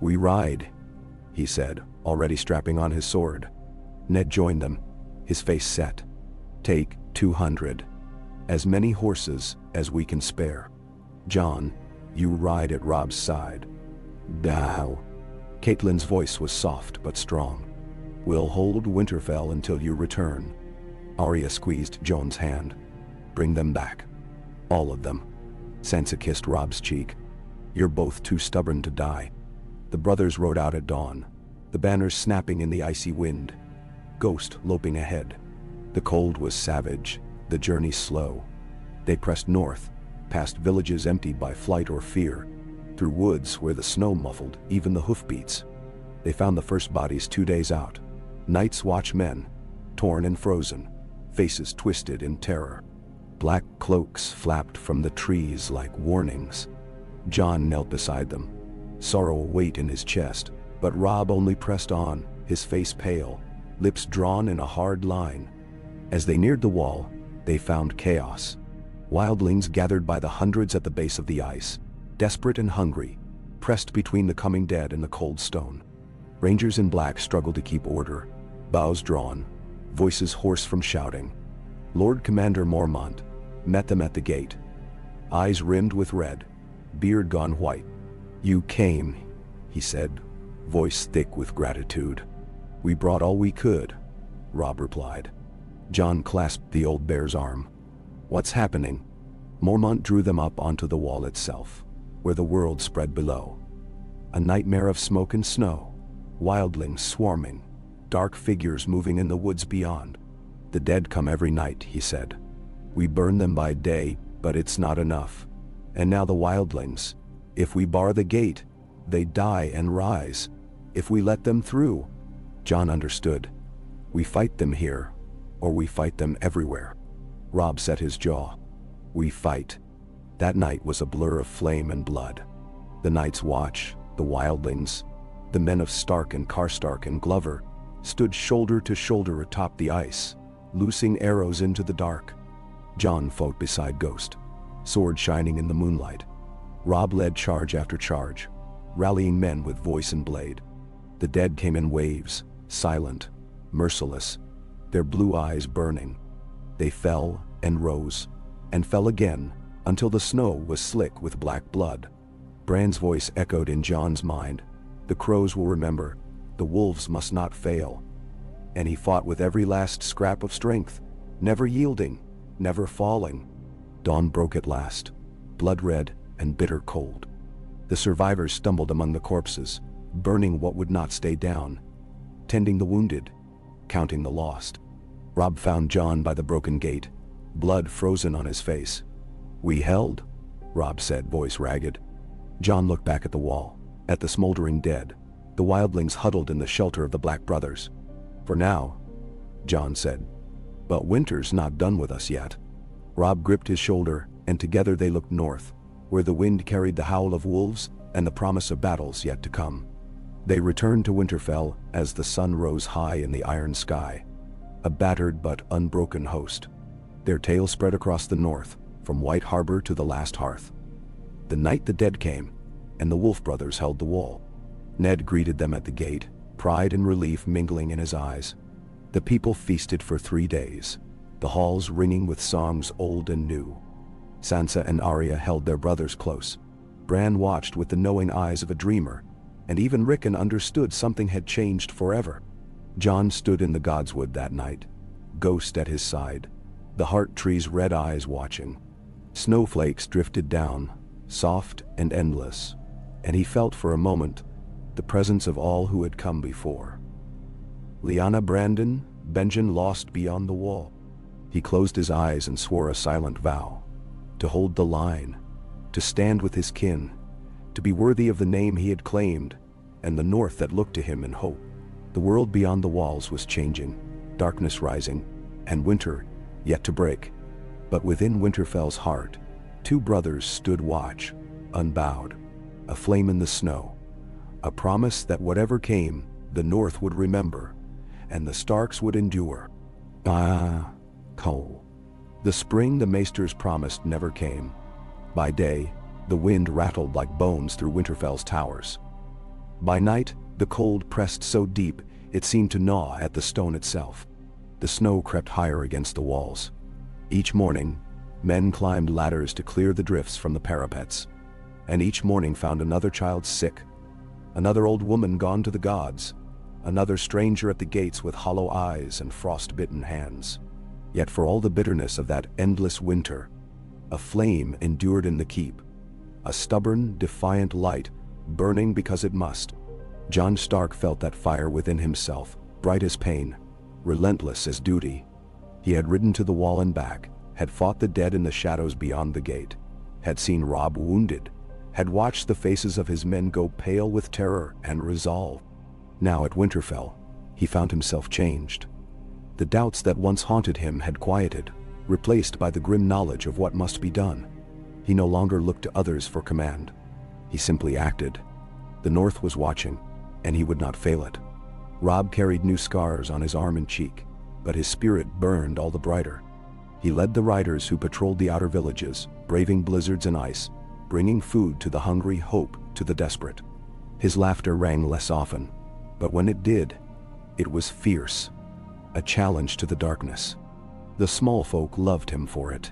"We ride," he said, already strapping on his sword. Ned joined them, his face set. "Take 200. As many horses as we can spare. Jon, you ride at Robb's side." "Thou." Caitlyn's voice was soft but strong. "We'll hold Winterfell until you return." Arya squeezed Jon's hand. "Bring them back. All of them." Sansa kissed Robb's cheek. "You're both too stubborn to die." The brothers rode out at dawn, the banners snapping in the icy wind. Ghost loping ahead. The cold was savage, the journey slow. They pressed north, past villages emptied by flight or fear, through woods where the snow muffled even the hoofbeats. They found the first bodies 2 days out. Night's Watch men, torn and frozen, faces twisted in terror. Black cloaks flapped from the trees like warnings. Jon knelt beside them, sorrow a weight in his chest, but Robb only pressed on, his face pale, lips drawn in a hard line. As they neared the wall, they found chaos. Wildlings gathered by the hundreds at the base of the ice, desperate and hungry, pressed between the coming dead and the cold stone. Rangers in black struggled to keep order, bows drawn, voices hoarse from shouting. Lord Commander Mormont met them at the gate, eyes rimmed with red, beard gone white. "You came," he said, voice thick with gratitude. "We brought all we could," Robb replied. Jon clasped the old bear's arm. "What's happening?" Mormont drew them up onto the wall itself, where the world spread below. A nightmare of smoke and snow, wildlings swarming, dark figures moving in the woods beyond. "The dead come every night," he said. "We burn them by day, but it's not enough. And now the wildlings. If we bar the gate, they die and rise. If we let them through." Jon understood. "We fight them here, or we fight them everywhere." Robb set his jaw. "We fight." That night was a blur of flame and blood. The Night's Watch, the wildlings, the men of Stark and Karstark and Glover, stood shoulder to shoulder atop the ice, loosing arrows into the dark. Jon fought beside Ghost, sword shining in the moonlight. Robb led charge after charge, rallying men with voice and blade. The dead came in waves, silent, merciless, their blue eyes burning. They fell and rose, and fell again, until the snow was slick with black blood. Bran's voice echoed in Jon's mind. "The crows will remember, the wolves must not fail." And he fought with every last scrap of strength, never yielding, never falling. Dawn broke at last, blood-red and bitter cold. The survivors stumbled among the corpses, burning what would not stay down, tending the wounded, counting the lost. Robb found Jon by the broken gate, blood frozen on his face. "We held," Robb said, voice ragged. Jon looked back at the wall, at the smoldering dead, the wildlings huddled in the shelter of the Black Brothers. "For now," Jon said. "But winter's not done with us yet." Robb gripped his shoulder, and together they looked north, where the wind carried the howl of wolves and the promise of battles yet to come. They returned to Winterfell as the sun rose high in the iron sky, a battered but unbroken host. Their tale spread across the north, from White Harbor to the last hearth. The night the dead came, and the Wolf brothers held the wall. Ned greeted them at the gate, pride and relief mingling in his eyes. The people feasted for 3 days, the halls ringing with songs old and new. Sansa and Arya held their brothers close. Bran watched with the knowing eyes of a dreamer, and even Rickon understood something had changed forever. Jon stood in the Godswood that night, Ghost at his side, the heart tree's red eyes watching. Snowflakes drifted down, soft and endless, and he felt for a moment the presence of all who had come before. Lyanna Brandon, Benjen lost beyond the wall. He closed his eyes and swore a silent vow. To hold the line, to stand with his kin, to be worthy of the name he had claimed, and the north that looked to him in hope. The world beyond the walls was changing, darkness rising, and winter yet to break. But within Winterfell's heart, two brothers stood watch, unbowed, a flame in the snow, a promise that whatever came, the north would remember, and the Starks would endure. Cole. The spring the maesters promised never came. By day, the wind rattled like bones through Winterfell's towers. By night, the cold pressed so deep it seemed to gnaw at the stone itself. The snow crept higher against the walls. Each morning, men climbed ladders to clear the drifts from the parapets, and each morning found another child sick, another old woman gone to the gods, another stranger at the gates with hollow eyes and frost-bitten hands. Yet for all the bitterness of that endless winter, a flame endured in the keep, a stubborn, defiant light, burning because it must. Jon Stark felt that fire within himself, bright as pain, relentless as duty. He had ridden to the wall and back, had fought the dead in the shadows beyond the gate, had seen Robb wounded, had watched the faces of his men go pale with terror and resolve. Now at Winterfell, he found himself changed. The doubts that once haunted him had quieted, replaced by the grim knowledge of what must be done. He no longer looked to others for command. He simply acted. The North was watching, and he would not fail it. Robb carried new scars on his arm and cheek, but his spirit burned all the brighter. He led the riders who patrolled the outer villages, braving blizzards and ice, bringing food to the hungry, hope to the desperate. His laughter rang less often, but when it did, it was fierce, a challenge to the darkness. The small folk loved him for it.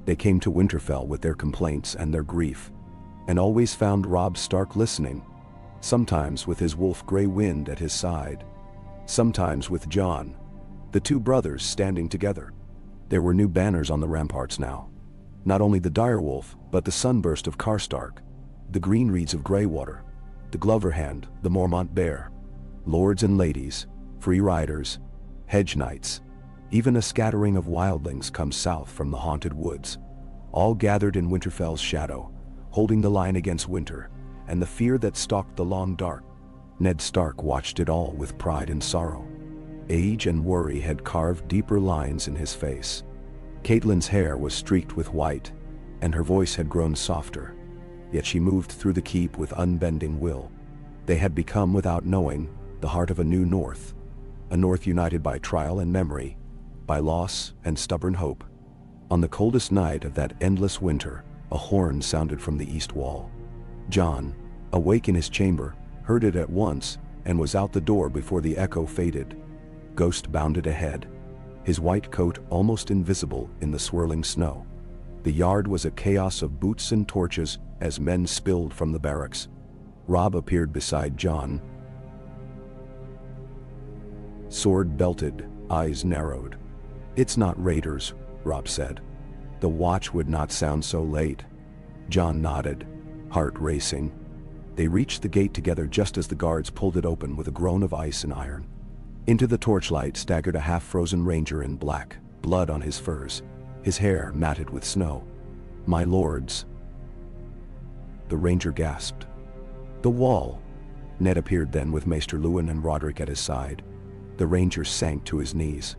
They came to Winterfell with their complaints and their grief, and always found Robb Stark listening, sometimes with his wolf Grey Wind at his side, sometimes with Jon, the two brothers standing together. There were new banners on the ramparts now. Not only the direwolf, but the sunburst of Karstark, the green reeds of Greywater, the Glover Hand, the Mormont Bear, lords and ladies, free riders, hedge knights, even a scattering of wildlings come south from the haunted woods, all gathered in Winterfell's shadow, holding the line against winter, and the fear that stalked the long dark. Ned Stark watched it all with pride and sorrow. Age and worry had carved deeper lines in his face. Catelyn's hair was streaked with white, and her voice had grown softer, yet she moved through the keep with unbending will. They had become, without knowing, the heart of a new North, a North united by trial and memory, by loss and stubborn hope. On the coldest night of that endless winter, a horn sounded from the east wall. Jon, awake in his chamber, heard it at once and was out the door before the echo faded. Ghost bounded ahead, his white coat almost invisible in the swirling snow. The yard was a chaos of boots and torches as men spilled from the barracks. Robb appeared beside Jon, sword belted, eyes narrowed. "It's not raiders," Robb said. "The watch would not sound so late." Jon nodded, heart racing. They reached the gate together just as the guards pulled it open with a groan of ice and iron. Into the torchlight staggered a half-frozen ranger in black, blood on his furs, his hair matted with snow. "My lords." The ranger gasped. "The wall." Ned appeared then with Maester Luwin and Roderick at his side. The ranger sank to his knees.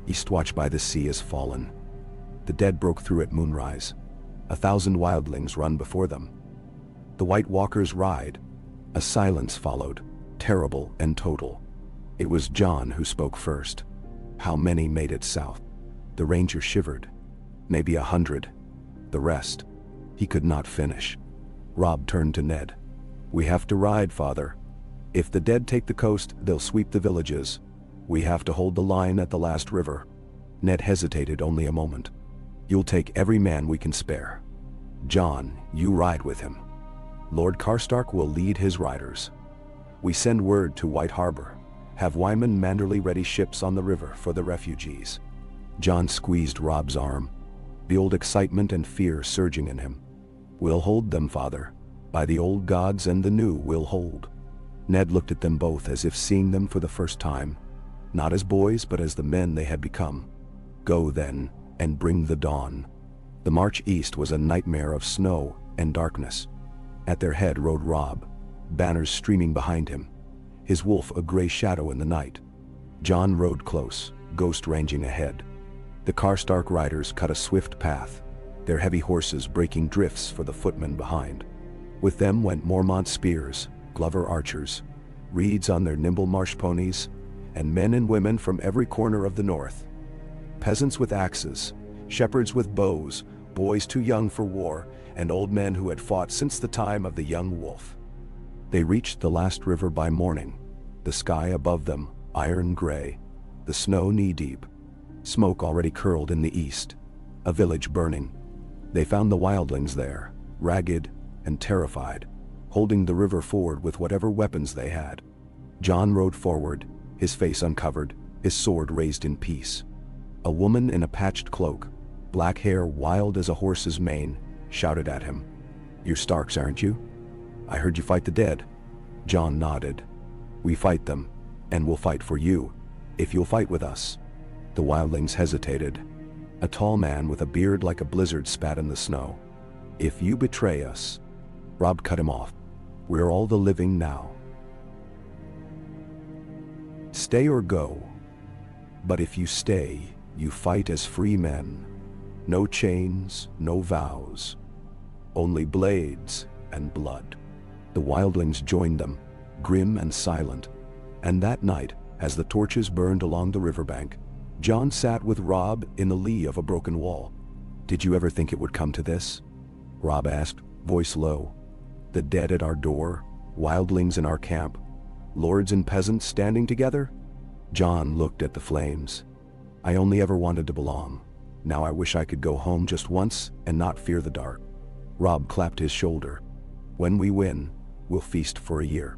Eastwatch by the sea is fallen. The dead broke through at moonrise. 1,000 wildlings run before them. The White Walkers ride. A silence followed, terrible and total. It was Jon who spoke first. "How many made it south?" The ranger shivered. "Maybe 100. The rest." He could not finish. Robb turned to Ned. "We have to ride, father. If the dead take the coast, they'll sweep the villages. We have to hold the line at the last river." Ned hesitated only a moment. "You'll take every man we can spare. Jon, you ride with him. Lord Karstark will lead his riders. We send word to White Harbor. Have Wyman Manderley ready ships on the river for the refugees." Jon squeezed Robb's arm, the old excitement and fear surging in him. "We'll hold them, father. By the old gods and the new we'll hold." Ned looked at them both as if seeing them for the first time, not as boys but as the men they had become. "Go then, and bring the dawn." The march east was a nightmare of snow and darkness. At their head rode Rob, banners streaming behind him, his wolf a gray shadow in the night. John rode close, ghost ranging ahead. The Karstark riders cut a swift path, their heavy horses breaking drifts for the footmen behind. With them went Mormont spears, Glover archers, reeds on their nimble marsh ponies, and men and women from every corner of the north. Peasants with axes, shepherds with bows, boys too young for war, and old men who had fought since the time of the young wolf. They reached the last river by morning, the sky above them iron gray, the snow knee-deep, smoke already curled in the east, a village burning. They found the wildlings there, ragged and terrified, holding the river ford with whatever weapons they had. John rode forward, his face uncovered, his sword raised in peace. A woman in a patched cloak, black hair wild as a horse's mane, shouted at him, "You're Starks, aren't you? I heard you fight the dead." John nodded. "We fight them, and we'll fight for you, if you'll fight with us." The wildlings hesitated. A tall man with a beard like a blizzard spat in the snow. "If you betray us..." Rob cut him off. "We're all the living now. Stay or go. But if you stay, you fight as free men. No chains, no vows. Only blades and blood." The wildlings joined them, grim and silent. And that night, as the torches burned along the riverbank, John sat with Rob in the lee of a broken wall. "Did you ever think it would come to this?" Rob asked, voice low. "The dead at our door, wildlings in our camp, lords and peasants standing together?" John looked at the flames. "I only ever wanted to belong. Now I wish I could go home just once and not fear the dark." Rob clapped his shoulder. "When we win, we'll feast for a year.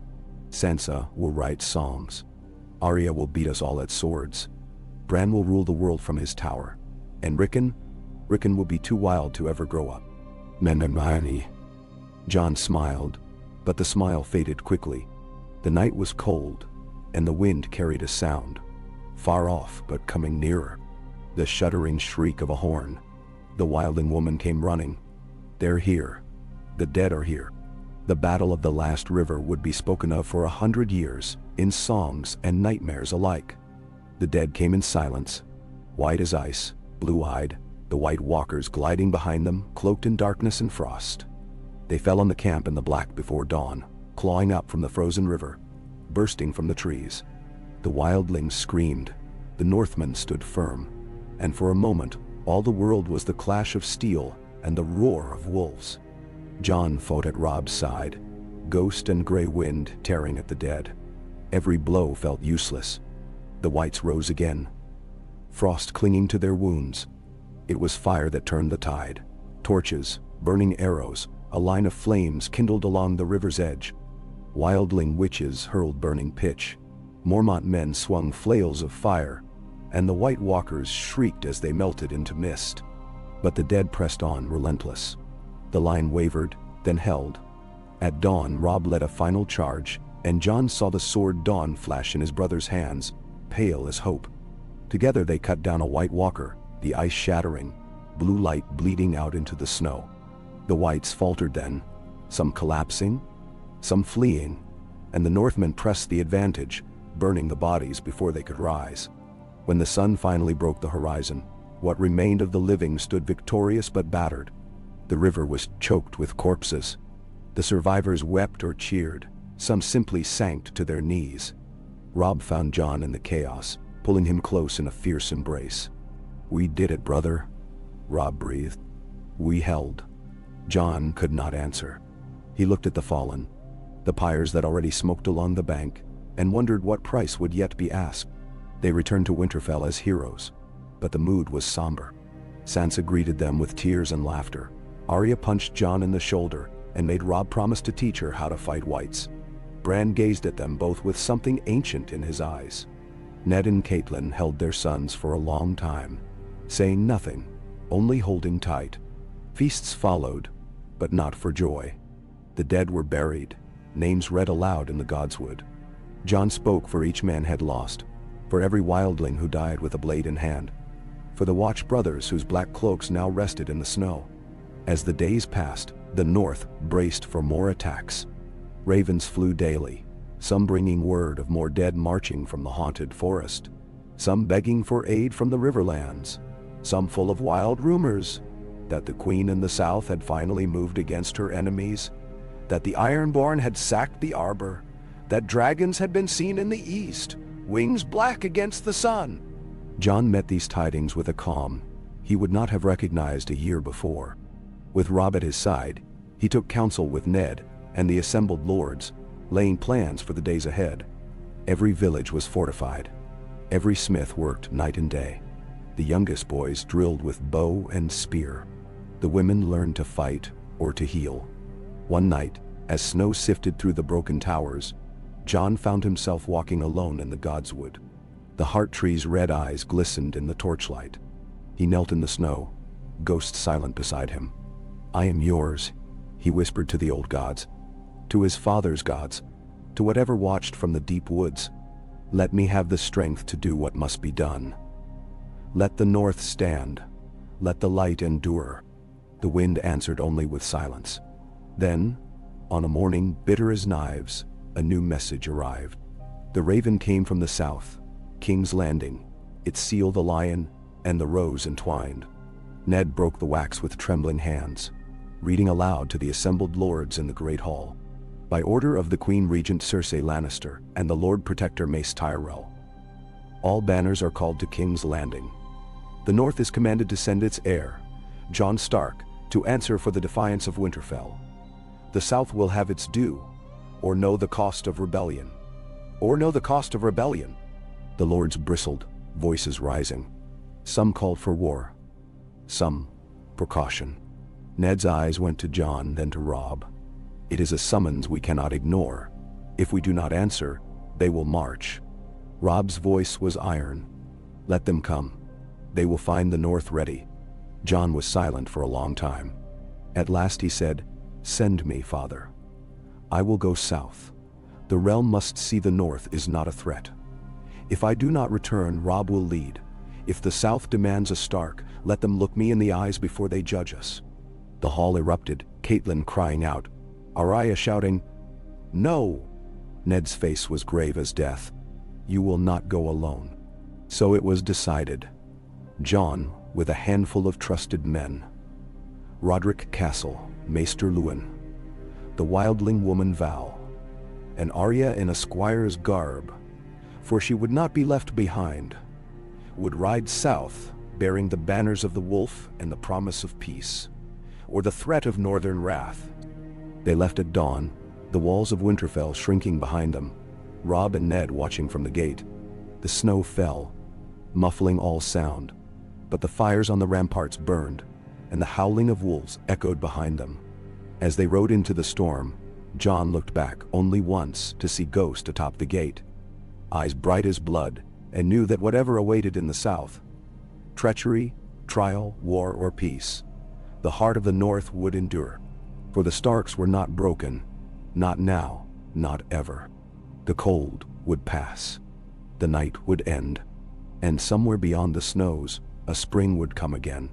Sansa will write psalms. Arya will beat us all at swords. Bran will rule the world from his tower. And Rickon will be too wild to ever grow up. Mendamani." John smiled, but the smile faded quickly. The night was cold, and the wind carried a sound, far off but coming nearer. The shuddering shriek of a horn. The wildling woman came running. "They're here. The dead are here." The battle of the last river would be spoken of for 100 years, in songs and nightmares alike. The dead came in silence, white as ice, blue-eyed, the white walkers gliding behind them, cloaked in darkness and frost. They fell on the camp in the black before dawn, clawing up from the frozen river, bursting from the trees. The wildlings screamed, the Northmen stood firm, and for a moment all the world was the clash of steel and the roar of wolves. John fought at Rob's side, ghost and gray wind tearing at the dead. Every blow felt useless. The whites rose again, frost clinging to their wounds. It was fire that turned the tide. Torches, burning arrows, a line of flames kindled along the river's edge. Wildling witches hurled burning pitch. Mormont men swung flails of fire, and the white walkers shrieked as they melted into mist. But the dead pressed on, relentless. The line wavered, then held. At dawn, Rob led a final charge, and John saw the sword Dawn flash in his brother's hands, pale as hope. Together they cut down a white walker, the ice shattering, blue light bleeding out into the snow. The whites faltered then, some collapsing, some fleeing, and the Northmen pressed the advantage, burning the bodies before they could rise. When the sun finally broke the horizon, what remained of the living stood victorious but battered. The river was choked with corpses. The survivors wept or cheered, some simply sank to their knees. Rob found John in the chaos, pulling him close in a fierce embrace. "We did it, brother," Rob breathed. "We held." John could not answer. He looked at the fallen, the pyres that already smoked along the bank, and wondered what price would yet be asked. They returned to Winterfell as heroes, but the mood was somber. Sansa greeted them with tears and laughter. Arya punched John in the shoulder and made Rob promise to teach her how to fight whites. Bran gazed at them both with something ancient in his eyes. Ned and Catelyn held their sons for a long time, saying nothing, only holding tight. Feasts followed, but not for joy. The dead were buried, names read aloud in the godswood. Jon spoke for each man had lost, for every wildling who died with a blade in hand, for the Watch brothers whose black cloaks now rested in the snow. As the days passed, the north braced for more attacks. Ravens flew daily, some bringing word of more dead marching from the haunted forest, some begging for aid from the riverlands, some full of wild rumors that the queen in the south had finally moved against her enemies, that the Ironborn had sacked the arbor, that dragons had been seen in the east, wings black against the sun. Jon met these tidings with a calm he would not have recognized a year before. With Robb at his side, he took counsel with Ned and the assembled lords, laying plans for the days ahead. Every village was fortified. Every smith worked night and day. The youngest boys drilled with bow and spear. The women learned to fight or to heal. One night, as snow sifted through the broken towers, Jon found himself walking alone in the godswood. The heart tree's red eyes glistened in the torchlight. He knelt in the snow, ghost silent beside him. "I am yours," he whispered to the old gods, to his father's gods, to whatever watched from the deep woods. "Let me have the strength to do what must be done. Let the north stand. Let the light endure." The wind answered only with silence. Then, on a morning bitter as knives, a new message arrived. The raven came from the south, King's Landing, its seal the lion, and the rose entwined. Ned broke the wax with trembling hands, reading aloud to the assembled lords in the great hall. By order of the Queen Regent Cersei Lannister and the Lord Protector Mace Tyrell, all banners are called to King's Landing. The North is commanded to send its heir, Jon Stark, to answer for the defiance of Winterfell. The South will have its due, or know the cost of rebellion. Or know the cost of rebellion. The lords bristled, voices rising. Some called for war, some for caution. Ned's eyes went to Jon, then to Robb. "It is a summons we cannot ignore. If we do not answer, they will march." Robb's voice was iron. "Let them come. They will find the North ready." Jon was silent for a long time. At last he said, "Send me, Father. I will go south. The realm must see the North is not a threat. If I do not return, Robb will lead. If the South demands a Stark, let them look me in the eyes before they judge us." The hall erupted, Caitlin crying out, Arya shouting, "No!" Ned's face was grave as death. "You will not go alone." So it was decided. Jon, with a handful of trusted men, Roderick Castle, Maester Luwin, the wildling woman Val, and Arya in a squire's garb, for she would not be left behind, would ride south, bearing the banners of the wolf and the promise of peace, or the threat of northern wrath. They left at dawn, the walls of Winterfell shrinking behind them, Robb and Ned watching from the gate. The snow fell, muffling all sound, but the fires on the ramparts burned, and the howling of wolves echoed behind them. As they rode into the storm, Jon looked back only once to see Ghost atop the gate, eyes bright as blood, and knew that whatever awaited in the south, treachery, trial, war, or peace, the heart of the North would endure. For the Starks were not broken, not now, not ever. The cold would pass, the night would end, and somewhere beyond the snows, a spring would come again.